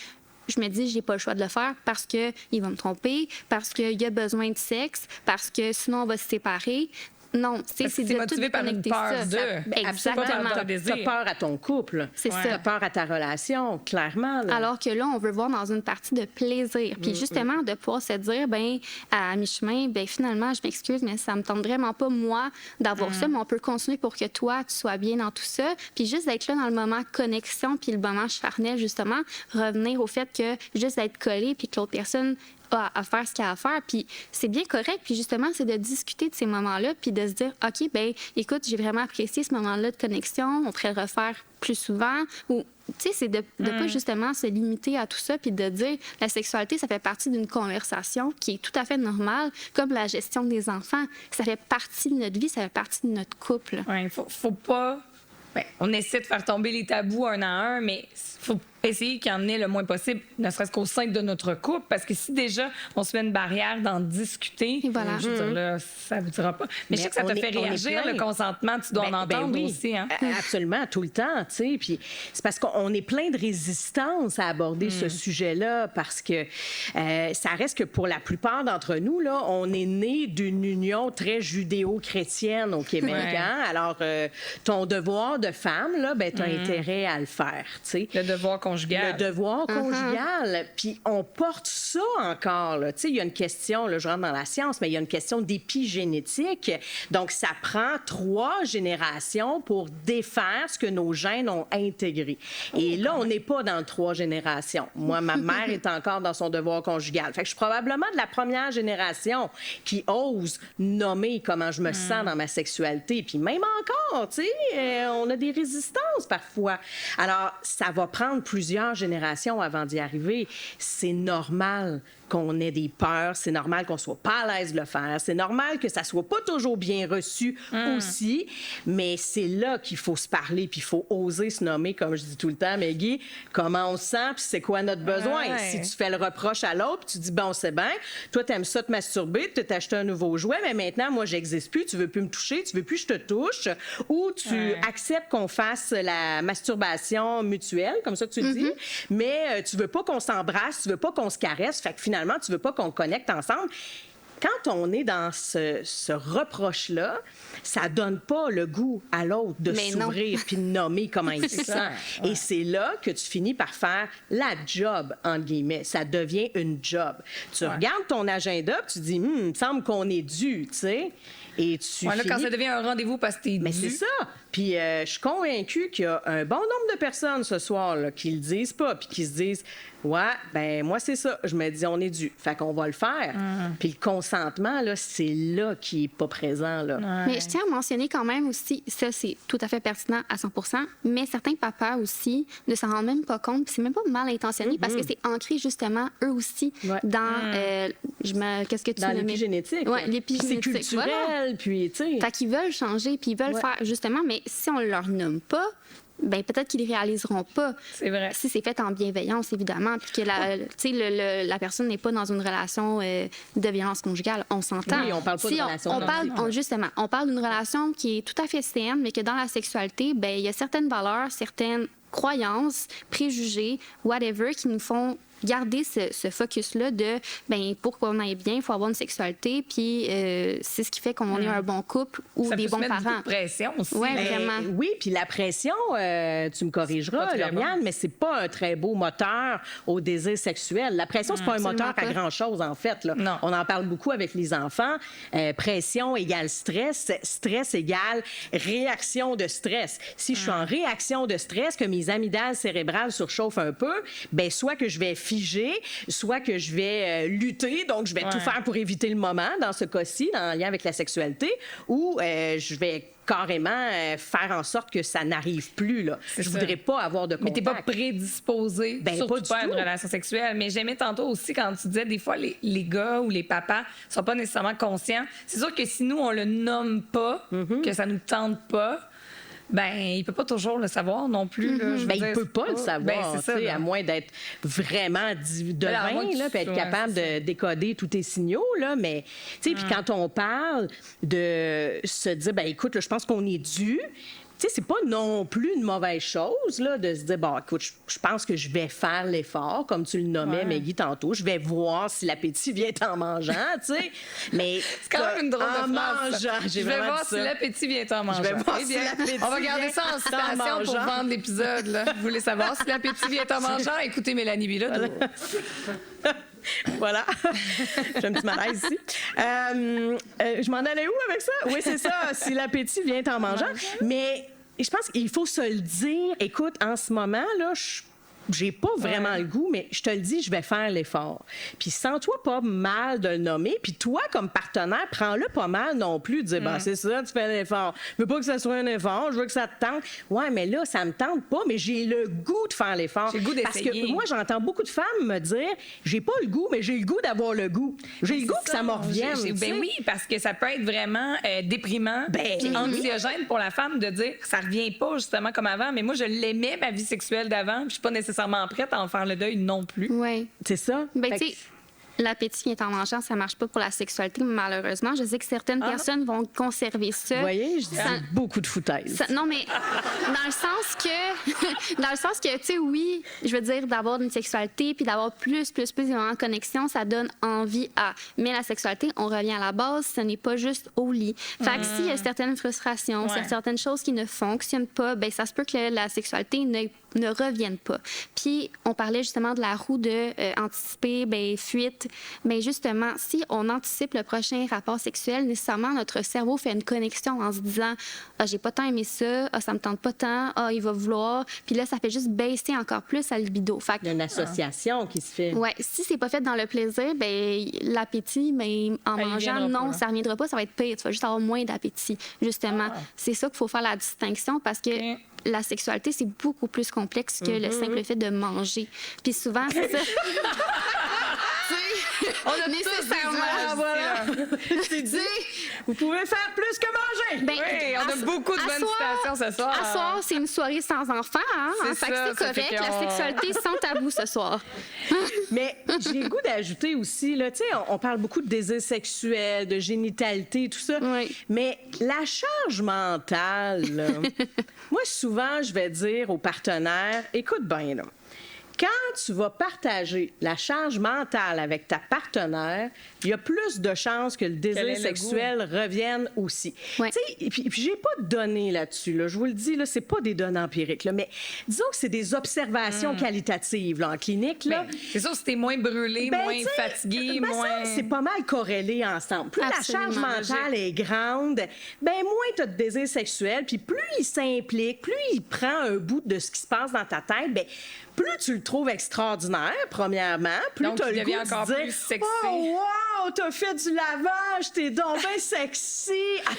je me dis, j'ai pas le choix de le faire parce qu'il va me tromper, parce qu'il a besoin de sexe, parce que sinon on va se séparer. Non, c'est de motivé par une peur Exactement. T'as peur à ton couple. C'est ça. T'as peur à ta relation, clairement. Là. Alors que là, on veut voir dans une partie de plaisir. Puis justement, de pouvoir se dire, à mi-chemin, finalement, je m'excuse, mais ça me tente vraiment pas, moi, d'avoir ça, mais on peut continuer pour que toi, tu sois bien dans tout ça. Puis juste d'être là dans le moment connexion, puis le moment charnel, justement, revenir au fait que juste d'être collé, puis que l'autre personne à faire ce qu'il y a à faire, puis c'est bien correct. Puis justement, c'est de discuter de ces moments-là, puis de se dire, OK, écoute, j'ai vraiment apprécié ce moment-là de connexion, on pourrait le refaire plus souvent. Ou, tu sais, c'est de pas justement se limiter à tout ça, puis de dire, la sexualité, ça fait partie d'une conversation qui est tout à fait normale, comme la gestion des enfants. Ça fait partie de notre vie, ça fait partie de notre couple. Oui, faut pas... on essaie de faire tomber les tabous un à un, mais faut essayer qu'il y en ait le moins possible, ne serait-ce qu'au sein de notre couple, parce que si déjà on se met une barrière d'en discuter, voilà. Je veux dire, là, ça ne vous dira pas. Mais je sais que ça te fait réagir, le consentement, tu dois en entendre aussi. Hein? Absolument, tout le temps, tu sais. Puis c'est parce qu'on est plein de résistance à aborder ce sujet-là, parce que ça reste que pour la plupart d'entre nous, là, on est né d'une union très judéo-chrétienne au Québec. Hein? Alors, ton devoir de femme, là, tu as intérêt à le faire, tu sais. Le devoir conjugal. Le devoir conjugal. Puis on porte ça encore. Tu sais, il y a une question, là, je rentre dans la science, mais il y a une question d'épigénétique. Donc, ça prend 3 générations pour défaire ce que nos gènes ont intégré. Et là, on n'est pas dans 3 générations. Moi, ma mère est encore dans son devoir conjugal. Fait que je suis probablement de la première génération qui ose nommer comment je me sens dans ma sexualité. Puis même encore, tu sais, on a des résistances parfois. Alors, ça va prendre plusieurs générations avant d'y arriver. C'est normal qu'on ait des peurs, c'est normal qu'on soit pas à l'aise de le faire, c'est normal que ça soit pas toujours bien reçu aussi, mais c'est là qu'il faut se parler, puis il faut oser se nommer, comme je dis tout le temps, Maggie, comment on se sent, puis c'est quoi notre besoin. Si tu fais le reproche à l'autre, puis tu dis, bon, c'est bien, toi, t'aimes ça te masturber, tu t'es acheté un nouveau jouet, mais maintenant, moi, j'existe plus, tu veux plus me toucher, tu veux plus que je te touche, ou tu acceptes qu'on fasse la masturbation mutuelle, comme ça que tu dis, mais tu veux pas qu'on s'embrasse, tu veux pas qu'on se caresse, fait que finalement, tu veux pas qu'on connecte ensemble. Quand on est dans ce reproche-là, ça donne pas le goût à l'autre de s'ouvrir puis de nommer comment il se sent. Et c'est là que tu finis par faire la job, entre guillemets. Ça devient une job. Tu regardes ton agenda puis tu dis, il me semble qu'on est dû, tu sais. Et tu là, quand ça devient un rendez-vous parce que t'es dû. Mais c'est ça. Puis je suis convaincue qu'il y a un bon nombre de personnes ce soir là, qui le disent pas puis qui se disent, ouais, moi, c'est ça. Je me dis, on est dû. Fait qu'on va le faire. Puis le consentement, là, c'est là qui est pas présent, là. Mais je tiens à mentionner quand même aussi, ça, c'est tout à fait pertinent à 100%, mais certains papas aussi ne s'en rendent même pas compte. Puis c'est même pas mal intentionné parce que c'est ancré, justement, eux aussi, dans... qu'est-ce que tu dans l'épigénétique. Oui, l'épigénétique. C'est culturel, puis, tu sais... Fait qu'ils veulent changer, puis ils veulent faire, justement, mais si on leur nomme pas, peut-être qu'ils ne réaliseront pas. C'est vrai. Si c'est fait en bienveillance, évidemment, puis que la personne n'est pas dans une relation de violence conjugale, on s'entend. Oui, on parle pas de relation justement, on parle d'une relation qui est tout à fait saine, mais que dans la sexualité, il y a certaines valeurs, certaines croyances, préjugés, whatever, qui nous font garder ce focus-là de, pour qu'on aille bien, il faut avoir une sexualité, puis c'est ce qui fait qu'on est un bon couple ou ça des bons parents. Ça peut se mettre beaucoup de pression aussi. Oui, vraiment. Oui, puis la pression, tu me corrigeras, Lauriane, mais c'est pas un très beau moteur au désir sexuel. La pression, c'est pas un moteur à grand-chose, en fait. Là. Non. On en parle beaucoup avec les enfants. Pression égale stress. Stress égale réaction de stress. Si je suis en réaction de stress, que mes amygdales cérébrales surchauffent un peu, soit que je vais figer, soit que je vais lutter, donc je vais tout faire pour éviter le moment, dans ce cas-ci, en lien avec la sexualité, ou je vais carrément faire en sorte que ça n'arrive plus. Là. Je voudrais pas avoir de contact. Mais t'es pas prédisposé, surtout pas à une relation sexuelle. Mais j'aimais tantôt aussi quand tu disais, des fois, les gars ou les papas sont pas nécessairement conscients. C'est sûr que si nous, on le nomme pas, que ça nous tente pas, il peut pas toujours le savoir non plus. Là, il peut pas le savoir, c'est ça, à moins d'être vraiment devin, là, puis être capable de décoder tous tes signaux. Là, mais, puis quand on parle de se dire, écoute, là, je pense qu'on est dû, sais, c'est pas non plus une mauvaise chose, là, de se dire, bon, écoute, je pense que je vais faire l'effort, comme tu le nommais, Maggie, tantôt. Je vais voir si l'appétit vient en mangeant, tu sais. Mais c'est quand même une drôle de phrase. Mangeant, je vais voir si l'appétit vient en mangeant. Je vais voir si l'appétit on va garder ça en citation pour vendre l'épisode, là. Vous voulez savoir si l'appétit vient en mangeant? Écoutez Mélanie Bilodeau. Voilà. J'ai un petit malaise ici. Je m'en allais où avec ça? Oui, c'est ça, si l'appétit vient en mangeant. Mais je pense qu'il faut se le dire. Écoute, en ce moment, là, j'ai pas vraiment le goût, mais je te le dis, je vais faire l'effort. Puis sens-toi pas mal de le nommer. Puis toi, comme partenaire, prends-le pas mal non plus. Dire, ben, c'est ça, tu fais l'effort. Je veux pas que ça soit un effort, je veux que ça te tente. Ouais, mais là, ça me tente pas, mais j'ai le goût de faire l'effort. J'ai le goût d'essayer. Parce que moi, j'entends beaucoup de femmes me dire, j'ai pas le goût, mais j'ai le goût d'avoir le goût. J'ai le goût que ça me revienne. Ben oui, parce que ça peut être vraiment déprimant, puis anxiogène pour la femme de dire, ça revient pas justement comme avant, mais moi, je l'aimais, ma vie sexuelle d'avant, puis je suis pas nécessairement prête à en faire le deuil non plus. Oui. C'est ça. Ben, tu sais, l'appétit vient en mangeant, ça marche pas pour la sexualité, malheureusement. Je sais que certaines personnes vont conserver ça. Vous voyez, je dis beaucoup de foutaises. Non, mais dans le sens que, tu sais, oui, je veux dire, d'avoir une sexualité puis d'avoir plus de moments de connexion, ça donne envie à. Mais la sexualité, on revient à la base, ce n'est pas juste au lit. Fait que s'il y a certaines frustrations, certaines choses qui ne fonctionnent pas, ben ça se peut que la sexualité ne revienne pas. Puis, on parlait justement de la roue de anticiper, fuite. Bien, justement, si on anticipe le prochain rapport sexuel, nécessairement, notre cerveau fait une connexion en se disant « Ah, j'ai pas tant aimé ça. Ah, ça me tente pas tant. Ah, il va vouloir. » Puis là, ça fait juste baisser encore plus la libido. Fait que, il y a une association qui se fait. Oui. Si c'est pas fait dans le plaisir, bien, l'appétit, bien, en mangeant, non, ça reviendra pas. Ça va être pire. Tu vas juste avoir moins d'appétit, justement. C'est ça qu'il faut faire la distinction parce que la sexualité, c'est beaucoup plus complexe que le simple fait de manger. Puis souvent, c'est ça. On a nécessairement, voilà. C'est dit, vous pouvez faire plus que manger. Ben, oui, on a beaucoup de bonnes citations ce soir. À soir, c'est une soirée sans enfants, hein? C'est correct. La sexualité sans tabou ce soir. Mais j'ai le goût d'ajouter aussi, là, tu sais, on parle beaucoup de désir sexuel, de génitalité, tout ça. Oui. Mais la charge mentale, là, moi, souvent, je vais dire aux partenaires, écoute bien, là. Quand tu vas partager la charge mentale avec ta partenaire, il y a plus de chances que le désir sexuel revienne aussi. Ouais. Et puis j'ai pas de données là-dessus. Là. Je vous le dis, là, c'est pas des données empiriques. Là, mais disons que c'est des observations qualitatives là, en clinique. Là. Ben, c'est sûr, si t'es moins brûlé, moins fatigué, moins... C'est pas mal corrélé ensemble. Plus Absolument. la charge mentale est grande, ben moins tu as de désir sexuel. Puis plus il s'implique, plus il prend un bout de ce qui se passe dans ta tête, ben plus tu le trouves extraordinaire, premièrement, plus tu as le goût encore de dire plus sexy. Oh, wow, t'as fait du lavage, t'es donc bien sexy,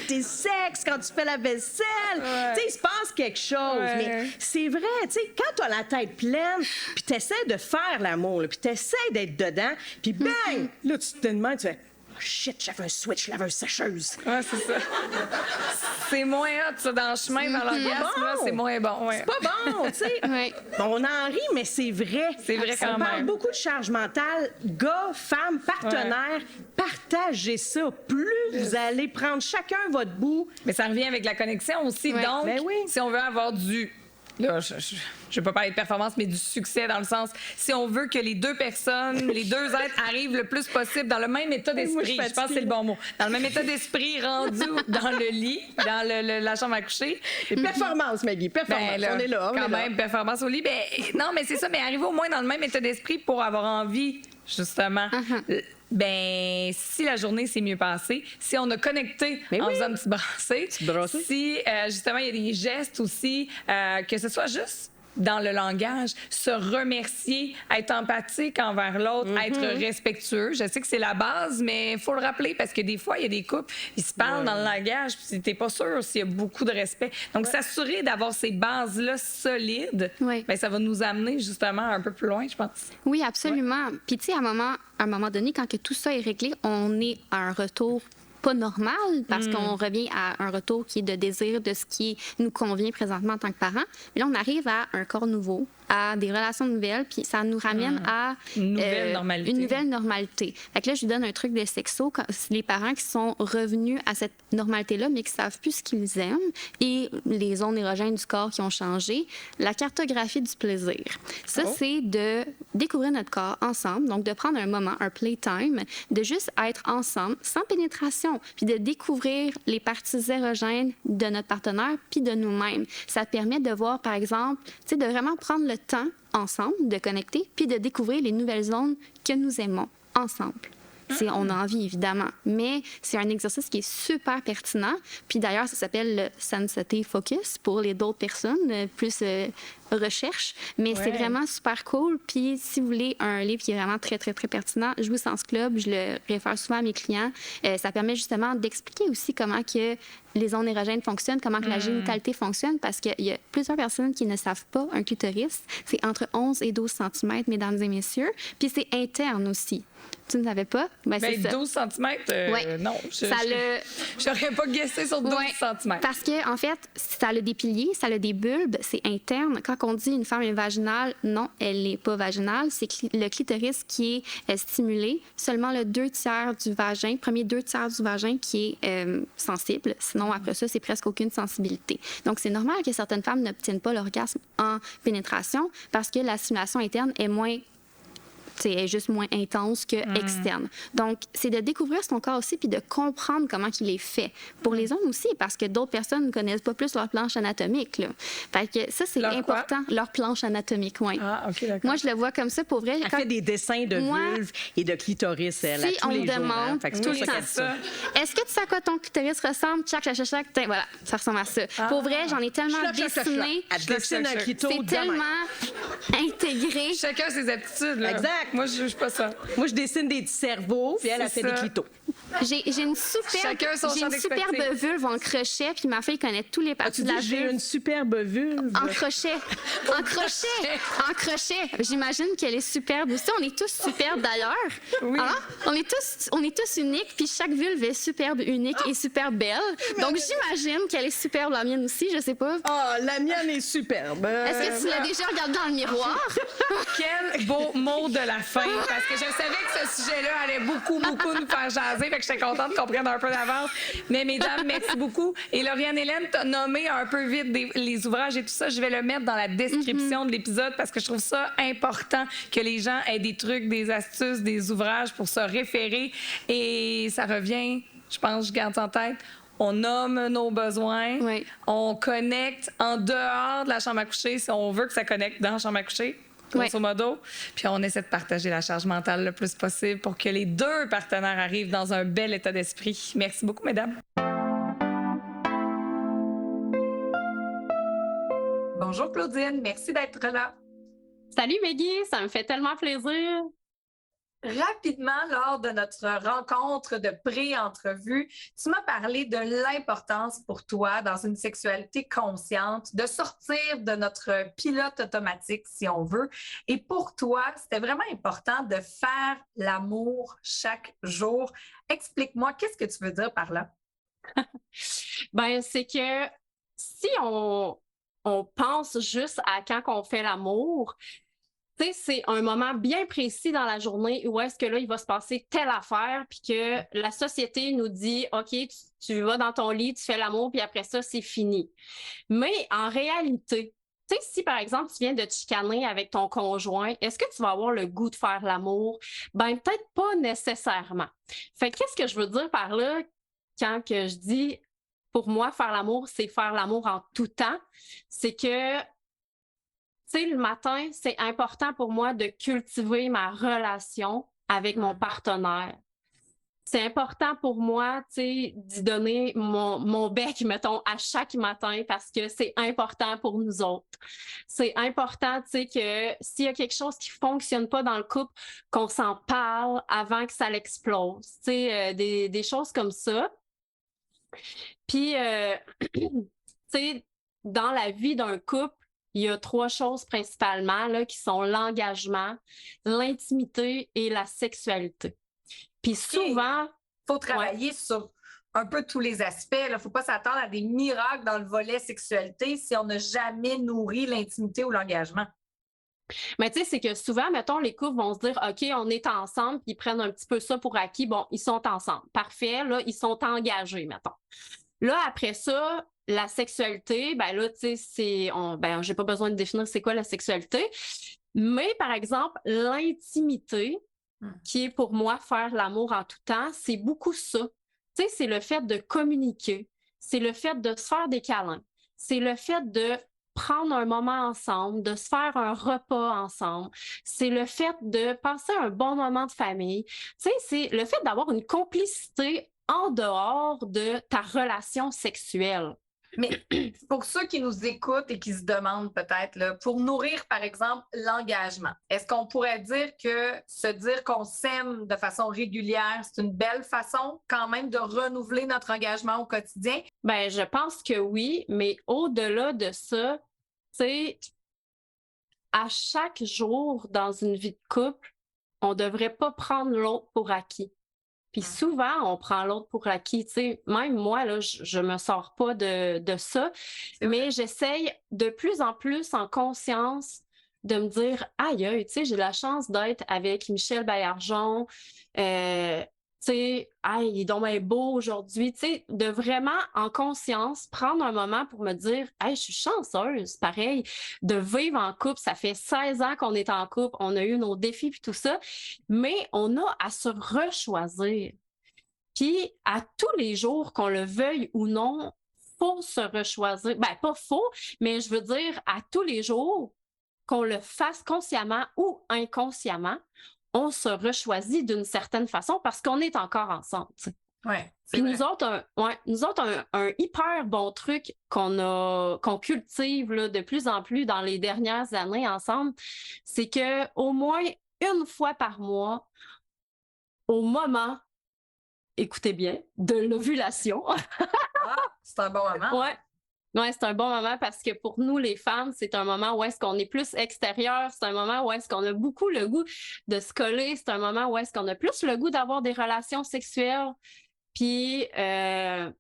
t'es sexe quand tu fais la vaisselle. Tu sais, il se passe quelque chose. Mais c'est vrai, tu sais, quand t'as la tête pleine, puis t'essaies de faire l'amour, puis t'essaies d'être dedans, puis bang, là, tu te demandes, tu fais shit, j'avais un switch laveuse sécheuse. Ouais, c'est ça. C'est moins hot, ça, dans le chemin, vers l'orgasme, là, c'est moins bon. Ouais. C'est pas bon, tu sais. Bon, on en rit, mais c'est vrai. C'est vrai quand même. On parle beaucoup de charge mentale. Gars, femmes, partenaires, partagez ça. Plus vous allez prendre chacun votre bout. Mais ça revient avec la connexion aussi. Donc, si on veut avoir du... Là, je ne vais pas parler de performance, mais du succès dans le sens, si on veut que les deux personnes, les deux êtres arrivent le plus possible dans le même état d'esprit, je pense que c'est le bon mot, dans le même état d'esprit rendu dans le lit, dans la chambre à coucher. Performance, Maggie, performance. Ben, là, on est là. Quand même, performance au lit. Ben, non, mais c'est ça, mais arriver au moins dans le même état d'esprit pour avoir envie, justement. Ben, si la journée s'est mieux passée, si on a connecté en faisant un petit brassé, si justement il y a des gestes aussi, que ce soit juste dans le langage, se remercier, être empathique envers l'autre, être respectueux. Je sais que c'est la base, mais il faut le rappeler parce que des fois, il y a des couples, ils se parlent dans le langage, puis t'es pas sûr s'il y a beaucoup de respect. Donc, s'assurer d'avoir ces bases-là solides, ben, ça va nous amener justement un peu plus loin, je pense. Oui, absolument. Puis, tu sais, à un moment donné, quand que tout ça est réglé, on est à un retour pas normal parce qu'on revient à un retour qui est de désir de ce qui nous convient présentement en tant que parents. Mais là, on arrive à un corps nouveau, à des relations nouvelles, puis ça nous ramène à Une nouvelle normalité. Une nouvelle normalité. Fait que là, je lui donne un truc de sexo. Les parents qui sont revenus à cette normalité-là, mais qui savent plus ce qu'ils aiment, et les zones érogènes du corps qui ont changé, la cartographie du plaisir. Ça, c'est de découvrir notre corps ensemble, donc de prendre un moment, un playtime, de juste être ensemble, sans pénétration, puis de découvrir les parties érogènes de notre partenaire, puis de nous-mêmes. Ça permet de voir, par exemple, tu sais, de vraiment prendre le temps ensemble, de connecter, puis de découvrir les nouvelles zones que nous aimons ensemble. On a envie, évidemment, mais c'est un exercice qui est super pertinent. Puis d'ailleurs, ça s'appelle le Sensate Focus pour les d'autres personnes, plus recherche. Mais c'est vraiment super cool. Puis si vous voulez un livre qui est vraiment très, très, très pertinent, Jouissance Club, je le réfère souvent à mes clients. Ça permet justement d'expliquer aussi comment que les zones érogènes fonctionnent, comment que la génitalité fonctionne, parce qu'il y a plusieurs personnes qui ne savent pas un clitoris. C'est entre 11 et 12 cm, mesdames et messieurs. Puis c'est interne aussi. Tu ne savais pas? Ben, c'est ça. 12 cm, non. J'aurais pas guessé sur 12 cm. Parce que, en fait, ça a des piliers, ça a des bulbes, c'est interne. Quand on dit une femme est vaginale, non, elle n'est pas vaginale. C'est le clitoris qui est stimulé. Seulement le 2/3 du vagin, premier 2/3 du vagin qui est sensible. Sinon, après ça, c'est presque aucune sensibilité. Donc, c'est normal que certaines femmes n'obtiennent pas l'orgasme en pénétration parce que la stimulation interne est moins est juste moins intense que externe. Donc, c'est de découvrir son corps aussi puis de comprendre comment il est fait. Pour les hommes aussi, parce que d'autres personnes ne connaissent pas plus leur planche anatomique. Là. Fait que ça, c'est important. Leur planche anatomique, oui. Ah, OK, d'accord. Moi, je le vois comme ça pour vrai. Elle fait des dessins de vulve et de clitoris, elle, si à tous les jours. Demande, Fait que c'est tout ça. Est-ce que tu sais à quoi ton clitoris ressemble? Tchac, tchac, tchac, tchac. Voilà, ça ressemble à ça. Pour vrai, j'en ai tellement dessiné. Elle dessine un clito. C'est tellement intégré. Chacun ses aptitudes. Là. Exact. Moi, je juge pas ça. Moi, je dessine des petits cerveaux, puis elle a fait des clitos. J'ai une superbe vulve en crochet, puis ma fille connaît tous les parties de la vulve. J'ai une superbe vulve. En crochet. En crochet. En crochet. J'imagine qu'elle est superbe aussi. On est tous superbes d'ailleurs. Oui. Hein? On est tous uniques, puis chaque vulve est superbe, unique et super belle. Donc j'imagine qu'elle est superbe, la mienne aussi, je sais pas. Ah, la mienne est superbe. Est-ce que tu l'as déjà regardée dans le miroir? Quel beau mot de la fin, parce que je savais que ce sujet-là allait beaucoup nous faire jaser, fait que j'étais contente qu'on prenne un peu d'avance. Mais mesdames, merci beaucoup. Et Lauriane-Hélène t'a nommé un peu vite les ouvrages et tout ça. Je vais le mettre dans la description de l'épisode parce que je trouve ça important que les gens aient des trucs, des astuces, des ouvrages pour se référer. Et ça revient, je pense, je garde ça en tête. On nomme nos besoins, on connecte en dehors de la chambre à coucher si on veut que ça connecte dans la chambre à coucher. Grosso modo. Puis on essaie de partager la charge mentale le plus possible pour que les deux partenaires arrivent dans un bel état d'esprit. Merci beaucoup, mesdames. Bonjour Claudine, merci d'être là. Salut Maggie, ça me fait tellement plaisir. Rapidement, lors de notre rencontre de pré-entrevue, tu m'as parlé de l'importance pour toi, dans une sexualité consciente, de sortir de notre pilote automatique, si on veut. Et pour toi, c'était vraiment important de faire l'amour chaque jour. Explique-moi, qu'est-ce que tu veux dire par là? Ben, c'est que si on pense juste à quand on fait l'amour, c'est un moment bien précis dans la journée où est-ce que là, il va se passer telle affaire, puis que la société nous dit, OK, tu vas dans ton lit, tu fais l'amour, puis après ça, c'est fini. Mais en réalité, si par exemple, tu viens de te chicaner avec ton conjoint, est-ce que tu vas avoir le goût de faire l'amour? Ben, peut-être pas nécessairement. Fait qu'est-ce que je veux dire par là quand que je dis, pour moi, faire l'amour, c'est faire l'amour en tout temps? C'est que le matin, c'est important pour moi de cultiver ma relation avec mon partenaire. C'est important pour moi, d'y donner mon bec, mettons, à chaque matin parce que c'est important pour nous autres. C'est important, que s'il y a quelque chose qui fonctionne pas dans le couple, qu'on s'en parle avant que ça l'explose. Des choses comme ça. Puis, dans la vie d'un couple, il y a 3 choses principalement là, qui sont l'engagement, l'intimité et la sexualité. Puis souvent... Il faut travailler sur un peu tous les aspects. Il ne faut pas s'attendre à des miracles dans le volet sexualité si on n'a jamais nourri l'intimité ou l'engagement. Mais tu sais, c'est que souvent, mettons, les couples vont se dire, OK, on est ensemble, puis ils prennent un petit peu ça pour acquis. Bon, ils sont ensemble. Parfait, là, ils sont engagés, mettons. Là, après ça, la sexualité, ben là, tu sais, ben, j'ai pas besoin de définir c'est quoi la sexualité. Mais par exemple, l'intimité, qui est pour moi faire l'amour en tout temps, c'est beaucoup ça. Tu sais, c'est le fait de communiquer, c'est le fait de se faire des câlins, c'est le fait de prendre un moment ensemble, de se faire un repas ensemble, c'est le fait de passer un bon moment de famille. Tu sais, c'est le fait d'avoir une complicité en dehors de ta relation sexuelle. Mais pour ceux qui nous écoutent et qui se demandent peut-être, là, pour nourrir, par exemple, l'engagement, est-ce qu'on pourrait dire que se dire qu'on s'aime de façon régulière, c'est une belle façon quand même de renouveler notre engagement au quotidien? Ben, je pense que oui, mais au-delà de ça, tu sais, à chaque jour dans une vie de couple, on devrait pas prendre l'autre pour acquis. Puis souvent, on prend l'autre pour acquis. Tu sais, même moi, là, je me sors pas de ça, mais j'essaye de plus en plus en conscience de me dire, aïe, aïe, tu sais, j'ai la chance d'être avec Michel Baillargeon. Tu sais, aïe, il est donc bien beau aujourd'hui. Tu sais, de vraiment en conscience prendre un moment pour me dire, aïe, je suis chanceuse, pareil, de vivre en couple. Ça fait 16 ans qu'on est en couple, on a eu nos défis puis tout ça, mais on a à se rechoisir. Puis à tous les jours, qu'on le veuille ou non, faut se rechoisir. Ben, pas faux, mais je veux dire, à tous les jours, qu'on le fasse consciemment ou inconsciemment, on se rechoisit d'une certaine façon parce qu'on est encore ensemble. Ouais, puis nous autres, un hyper bon truc qu'on cultive là, de plus en plus dans les dernières années ensemble, c'est que au moins une fois par mois, au moment, écoutez bien, de l'ovulation. C'est un bon moment. Ouais. Ouais, c'est un bon moment parce que pour nous, les femmes, c'est un moment où est-ce qu'on est plus extérieur, c'est un moment où est-ce qu'on a beaucoup le goût de se coller, c'est un moment où est-ce qu'on a plus le goût d'avoir des relations sexuelles. Puis, ben,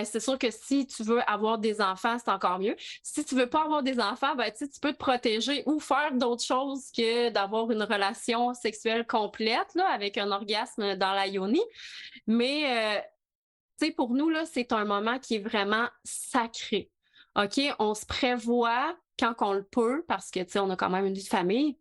c'est sûr que si tu veux avoir des enfants, c'est encore mieux. Si tu veux pas avoir des enfants, ben, tu peux te protéger ou faire d'autres choses que d'avoir une relation sexuelle complète, là, avec un orgasme dans la yoni. Mais, tu sais, pour nous, là, c'est un moment qui est vraiment sacré. OK? On se prévoit quand on le peut, parce que, tu sais, on a quand même une vie de famille,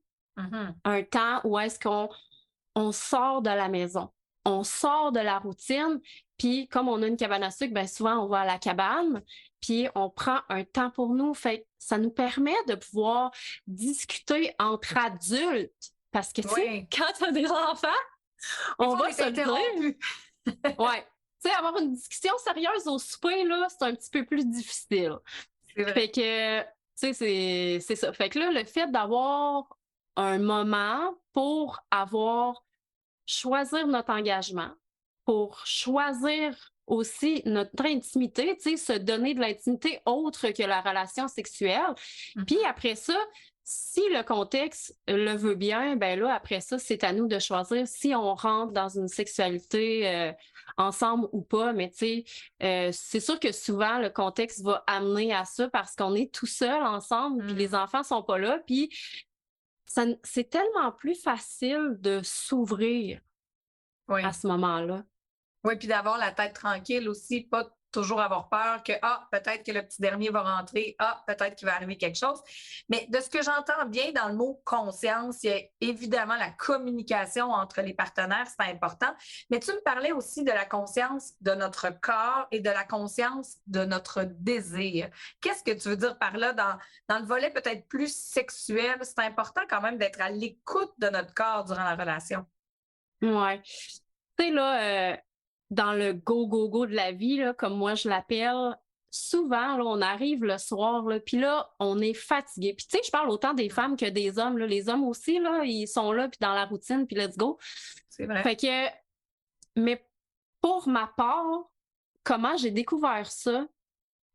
un temps où est-ce qu'on sort de la maison, on sort de la routine, puis comme on a une cabane à sucre, bien souvent, on va à la cabane, puis on prend un temps pour nous. Fait que ça nous permet de pouvoir discuter entre adultes, parce que, tu sais, quand tu as des enfants, on va se le dire. Ouais. Tu sais, avoir une discussion sérieuse au souper, là, c'est un petit peu plus difficile. C'est vrai. Fait que, tu sais, c'est ça. Fait que là, le fait d'avoir un moment pour choisir notre engagement, pour choisir aussi notre intimité, tu sais, se donner de l'intimité autre que la relation sexuelle. Puis après ça, si le contexte le veut bien, ben là, après ça, c'est à nous de choisir si on rentre dans une sexualité ensemble ou pas. Mais tu sais, c'est sûr que souvent, le contexte va amener à ça parce qu'on est tout seul ensemble, puis les enfants sont pas là. Puis c'est tellement plus facile de s'ouvrir à ce moment-là. Oui, puis d'avoir la tête tranquille aussi, pas toujours avoir peur que, peut-être que le petit dernier va rentrer, peut-être qu'il va arriver quelque chose. Mais de ce que j'entends bien dans le mot conscience, il y a évidemment la communication entre les partenaires, c'est important. Mais tu me parlais aussi de la conscience de notre corps et de la conscience de notre désir. Qu'est-ce que tu veux dire par là dans le volet peut-être plus sexuel? C'est important quand même d'être à l'écoute de notre corps durant la relation. Ouais. Tu sais, là, dans le go de la vie, là, comme moi je l'appelle, souvent, là, on arrive le soir, là, puis là, on est fatigué. Puis tu sais, je parle autant des femmes que des hommes. Là. Les hommes aussi, là, ils sont là, puis dans la routine, puis let's go. C'est vrai. Fait que, mais pour ma part, comment j'ai découvert ça,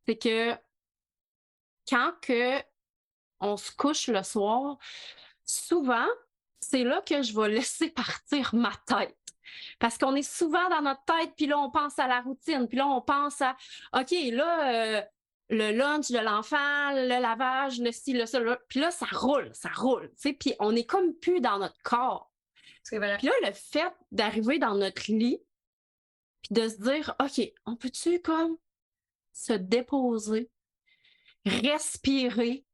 c'est que quand on se couche le soir, souvent, c'est là que je vais laisser partir ma tête. Parce qu'on est souvent dans notre tête, puis là, on pense à la routine, puis là, on pense à, OK, là, le lunch de l'enfant, le lavage, le ci, le ça, puis là, ça roule, tu sais, puis on est comme plus dans notre corps. C'est vrai. Puis là, le fait d'arriver dans notre lit, puis de se dire, OK, on peut-tu comme se déposer, respirer,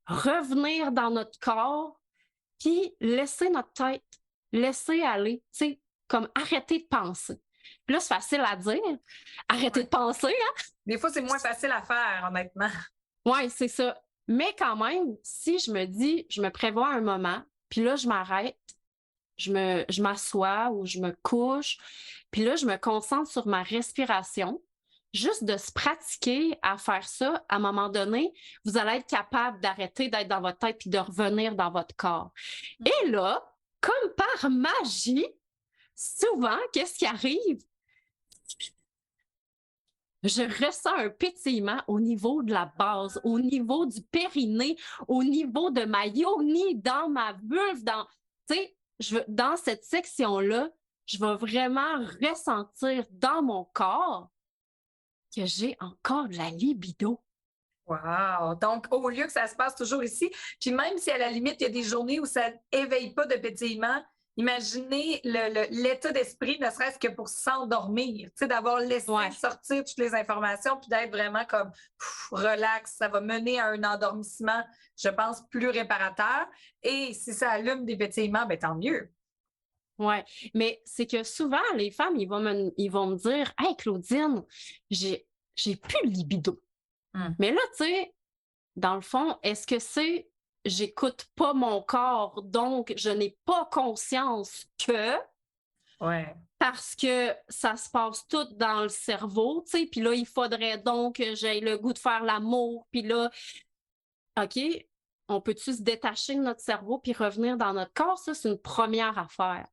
revenir dans notre corps, puis laisser notre tête, laisser aller, tu sais, comme arrêter de penser. Puis là, c'est facile à dire, arrêter de penser, hein? Des fois, c'est moins facile à faire, honnêtement. Oui, c'est ça. Mais quand même, si je me dis, je me prévois un moment, puis là, je m'arrête, je m'assois ou je me couche, puis là, je me concentre sur ma respiration. Juste de se pratiquer à faire ça, à un moment donné, vous allez être capable d'arrêter d'être dans votre tête puis de revenir dans votre corps. Et là, comme par magie, souvent, qu'est-ce qui arrive? Je ressens un pétillement au niveau de la base, au niveau du périnée, au niveau de ma yoni, dans ma vulve, tu sais, dans cette section-là, je vais vraiment ressentir dans mon corps que j'ai encore de la libido. Wow! Donc, au lieu que ça se passe toujours ici, puis même si à la limite, il y a des journées où ça n'éveille pas de pétillement, imaginez l'état d'esprit, ne serait-ce que pour s'endormir, tu sais, d'avoir laissé sortir toutes les informations, puis d'être vraiment comme relax. Ça va mener à un endormissement, je pense, plus réparateur. Et si ça allume des pétillements, bien, tant mieux. Oui, mais c'est que souvent, les femmes, ils vont me dire, hey, Claudine, j'ai plus de libido. Mais là, tu sais, dans le fond, est-ce que c'est j'écoute pas mon corps, donc je n'ai pas conscience que parce que ça se passe tout dans le cerveau, tu sais, puis là, il faudrait donc que j'aie le goût de faire l'amour, puis là, OK, on peut-tu se détacher de notre cerveau puis revenir dans notre corps? Ça, c'est une première affaire.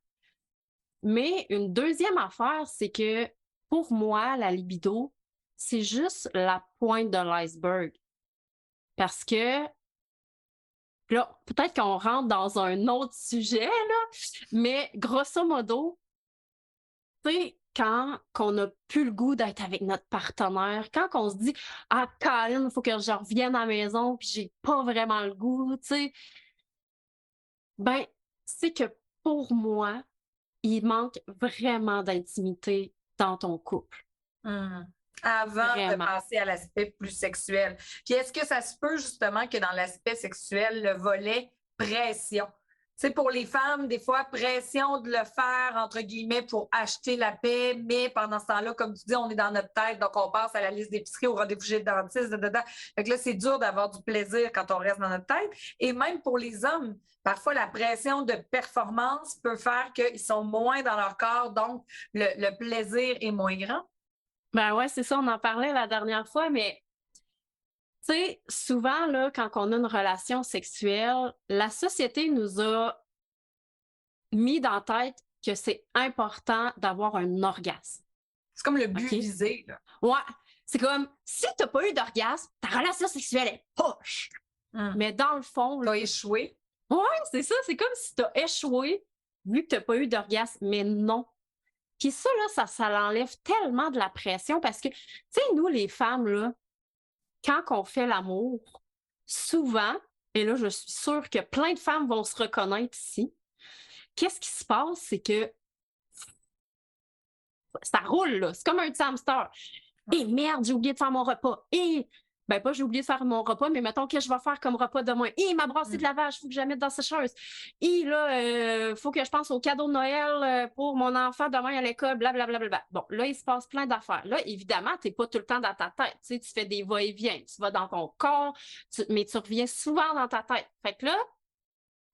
Mais une deuxième affaire, c'est que pour moi, la libido, c'est juste la pointe de l'iceberg. Parce que là, peut-être qu'on rentre dans un autre sujet, là, mais grosso modo, tu sais, quand on n'a plus le goût d'être avec notre partenaire, quand on se dit « Ah, Colin, il faut que je revienne à la maison puis j'ai pas vraiment le goût », tu sais, ben, c'est que pour moi, il manque vraiment d'intimité dans ton couple. Avant de passer à l'aspect plus sexuel. Puis est-ce que ça se peut justement que dans l'aspect sexuel, le volet pression? Tu sais, pour les femmes, des fois, pression de le faire, entre guillemets, pour acheter la paix, mais pendant ce temps-là, comme tu dis, on est dans notre tête, donc on passe à la liste d'épicerie, au rendez-vous chez le dentiste, dedans. Fait que là, c'est dur d'avoir du plaisir quand on reste dans notre tête. Et même pour les hommes, parfois, la pression de performance peut faire qu'ils sont moins dans leur corps, donc le plaisir est moins grand. Ben ouais, c'est ça, on en parlait la dernière fois, mais tu sais, souvent, là, quand on a une relation sexuelle, la société nous a mis dans la tête que c'est important d'avoir un orgasme. C'est comme le but visé, là. Ouais, c'est comme, si t'as pas eu d'orgasme, ta relation sexuelle est poche. Mais dans le fond... T'as échoué. Ouais, c'est ça, c'est comme si t'as échoué vu que t'as pas eu d'orgasme, mais non. Puis ça, là, ça l'enlève tellement de la pression parce que, tu sais, nous, les femmes, là, quand on fait l'amour, souvent, et là, je suis sûre que plein de femmes vont se reconnaître ici, qu'est-ce qui se passe, c'est que ça roule, là. C'est comme un petit hamster. Et merde, j'ai oublié de faire mon repas. Et, ben pas j'ai oublié de faire mon repas, mais mettons que je vais faire comme repas demain. Et ma brassée de lavage, il faut que je la mette dans sa sécheuse. Et là, faut que je pense au cadeau de Noël pour mon enfant demain à l'école, blablabla. Bon, là, il se passe plein d'affaires. Là, évidemment, tu n'es pas tout le temps dans ta tête. Tu sais, tu fais des va-et-vient. Tu vas dans ton corps, mais tu reviens souvent dans ta tête. Fait que là,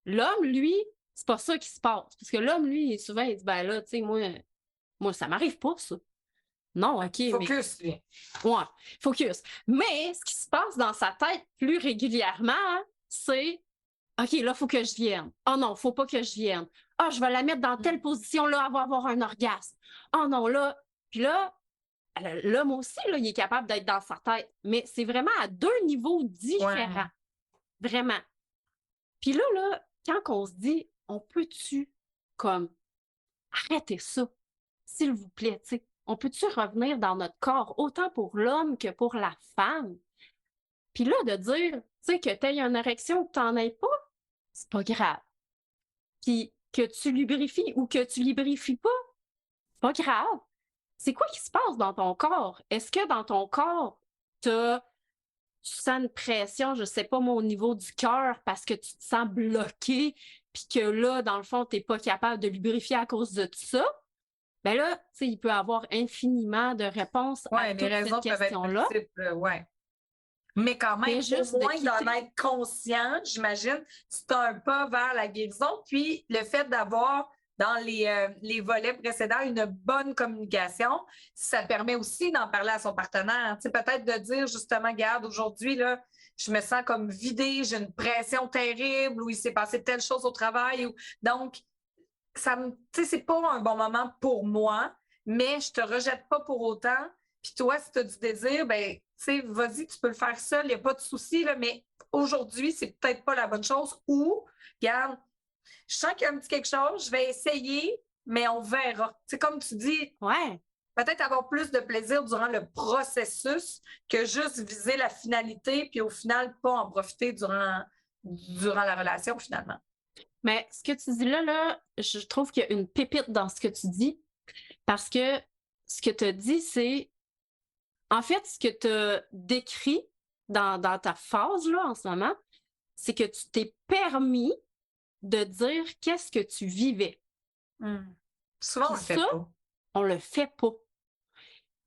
l'homme, lui, c'est pas ça qui se passe. Parce que l'homme, lui, souvent, il dit, ben là, tu sais, moi, ça m'arrive pas, ça. Non, OK. Focus, mais... Ouais, focus. Mais ce qui se passe dans sa tête plus régulièrement, c'est OK, là, il faut que je vienne. Oh non, faut pas que je vienne. Ah, je vais la mettre dans telle position, là, elle va avoir un orgasme. Oh non, là. Puis là, l'homme aussi, là, il est capable d'être dans sa tête. Mais c'est vraiment à deux niveaux différents. Vraiment. Puis là, quand on se dit, on peut-tu, comme, arrêter ça, s'il vous plaît, tu sais. On peut-tu revenir dans notre corps, autant pour l'homme que pour la femme? Puis là, de dire, tu sais, que tu aies une érection ou que tu n'en aies pas, c'est pas grave. Puis que tu lubrifies ou que tu lubrifies pas, c'est pas grave. C'est quoi qui se passe dans ton corps? Est-ce que dans ton corps, tu sens une pression, je sais pas moi, au niveau du cœur parce que tu te sens bloqué, puis que là, dans le fond, tu n'es pas capable de lubrifier à cause de tout ça? Ben là, tu sais, il peut y avoir infiniment de réponses à les toute raisons cette peuvent être question-là. multiples, ouais. Mais quand même, Mais juste au moins de quitter- d'en être conscient, j'imagine, c'est un pas vers la guérison. Puis le fait d'avoir dans les volets précédents une bonne communication, ça permet aussi d'en parler à son partenaire. Tu sais, peut-être de dire justement, regarde, aujourd'hui, là, je me sens comme vidée, j'ai une pression terrible, ou il s'est passé telle chose au travail. Donc, ça me, tu sais, c'est pas un bon moment pour moi, mais je te rejette pas pour autant. Puis toi, si tu as du désir, ben, tu sais, vas-y, tu peux le faire seul, il n'y a pas de souci, là, mais aujourd'hui, c'est peut-être pas la bonne chose. Ou, regarde, je sens qu'il y a un petit quelque chose, je vais essayer, mais on verra. C'est comme tu dis, Ouais. peut-être avoir plus de plaisir durant le processus que juste viser la finalité, puis au final, pas en profiter durant la relation, finalement. Mais ce que tu dis là, je trouve qu'il y a une pépite dans ce que tu dis, parce que ce que tu as dit, c'est, en fait, ce que tu as décrit dans ta phase là, en ce moment, c'est que tu t'es permis de dire qu'est-ce que tu vivais. Souvent, on le Puis fait ça, pas. on le fait pas.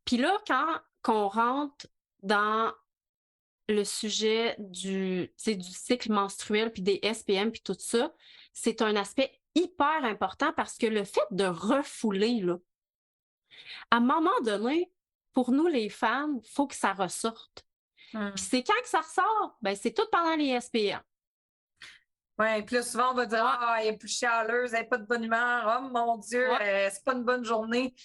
Puis là, quand on rentre dans le sujet du cycle menstruel, puis des SPM, puis tout ça, c'est un aspect hyper important parce que le fait de refouler, là, à un moment donné, pour nous, les femmes, il faut que ça ressorte. Puis c'est quand que ça ressort? Ben, c'est tout pendant les SPM. Oui, puis là, souvent, on va dire, ah, elle est plus chialeuse, elle n'a pas de bonne humeur, oh mon Dieu, c'est pas une bonne journée.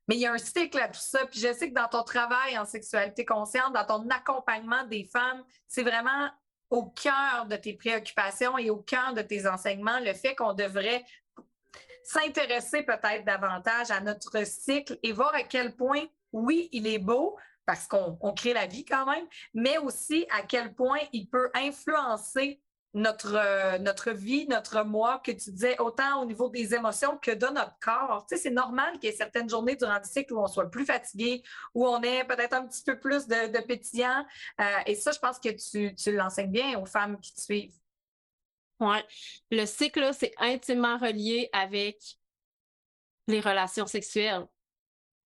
Mais il y a un cycle à tout ça. Puis je sais que dans ton travail en sexualité consciente, dans ton accompagnement des femmes, c'est vraiment au cœur de tes préoccupations et au cœur de tes enseignements, le fait qu'on devrait s'intéresser peut-être davantage à notre cycle et voir à quel point, oui, il est beau, parce qu'on crée la vie quand même, mais aussi à quel point il peut influencer notre vie, notre moi, que tu disais, autant au niveau des émotions que de notre corps. Tu sais, c'est normal qu'il y ait certaines journées durant le cycle où on soit plus fatigué, où on ait peut-être un petit peu plus de pétillant. Et ça, je pense que tu l'enseignes bien aux femmes qui te suivent. Ouais. Le cycle, là, c'est intimement relié avec les relations sexuelles.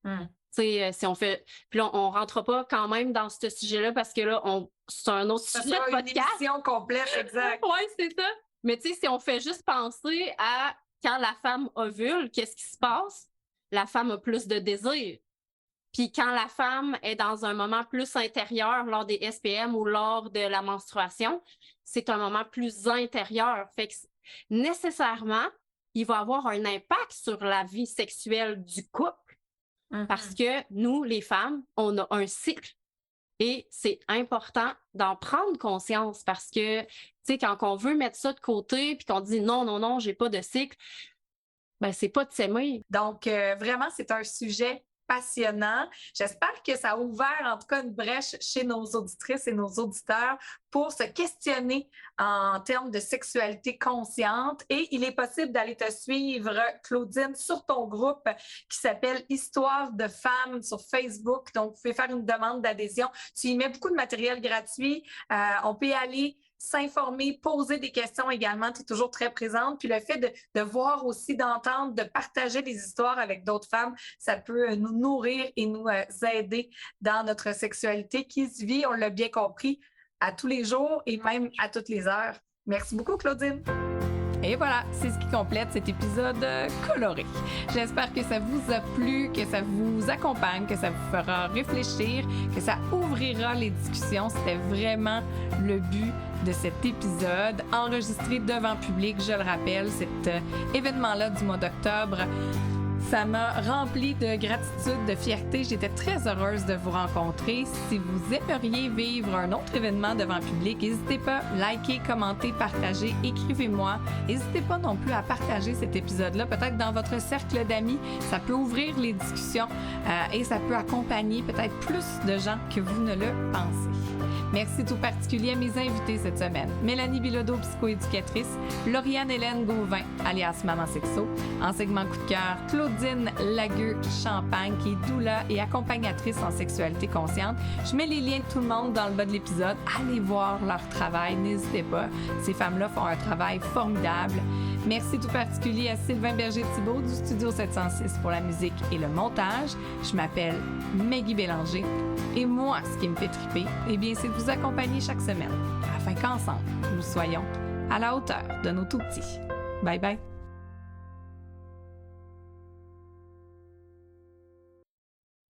Tu sais, si on fait... Puis là, on ne rentre pas quand même dans ce sujet-là parce que là, c'est un autre sujet de podcast. Une émission complète, exact. Oui, c'est ça. Mais tu sais, si on fait juste penser à quand la femme ovule, qu'est-ce qui se passe? La femme a plus de désir. Puis quand la femme est dans un moment plus intérieur lors des SPM ou lors de la menstruation, c'est un moment plus intérieur. Fait que nécessairement, il va avoir un impact sur la vie sexuelle du couple parce que nous, les femmes, on a un cycle. Et c'est important d'en prendre conscience parce que, tu sais, quand on veut mettre ça de côté puis qu'on dit non, j'ai pas de cycle, ben c'est pas de s'aimer. Donc, vraiment, c'est un sujet passionnant. J'espère que ça a ouvert en tout cas une brèche chez nos auditrices et nos auditeurs pour se questionner en termes de sexualité consciente. Et il est possible d'aller te suivre, Claudine, sur ton groupe qui s'appelle Histoire de femmes sur Facebook. Donc, vous pouvez faire une demande d'adhésion. Tu y mets beaucoup de matériel gratuit. On peut y aller s'informer, poser des questions également. Tu es toujours très présente. Puis le fait de voir aussi, d'entendre, de partager des histoires avec d'autres femmes, ça peut nous nourrir et nous aider dans notre sexualité qui se vit, on l'a bien compris, à tous les jours et même à toutes les heures. Merci beaucoup, Claudine. Et voilà, c'est ce qui complète cet épisode coloré. J'espère que ça vous a plu, que ça vous accompagne, que ça vous fera réfléchir, que ça ouvrira les discussions. C'était vraiment le but de cet épisode, enregistré devant public, je le rappelle, cet événement-là du mois d'octobre. Ça m'a rempli de gratitude, de fierté. J'étais très heureuse de vous rencontrer. Si vous aimeriez vivre un autre événement devant le public, n'hésitez pas, likez, commentez, partagez, écrivez-moi. N'hésitez pas non plus à partager cet épisode-là, peut-être dans votre cercle d'amis. Ça peut ouvrir les discussions et ça peut accompagner peut-être plus de gens que vous ne le pensez. Merci tout particulier à mes invités cette semaine. Mélanie Bilodeau, psychoéducatrice, Lauriane Hélène Gauvin, alias Maman Sexo, en segment coup de cœur, Claudine Lagueux-Champagne, qui est doula et accompagnatrice en sexualité consciente. Je mets les liens de tout le monde dans le bas de l'épisode. Allez voir leur travail, n'hésitez pas. Ces femmes-là font un travail formidable. Merci tout particulier à Sylvain Berger-Thibault du Studio 706 pour la musique et le montage. Je m'appelle Maggie Bélanger et moi, ce qui me fait triper, eh bien, c'est de vous accompagner chaque semaine afin qu'ensemble, nous soyons à la hauteur de nos tout-petits. Bye bye!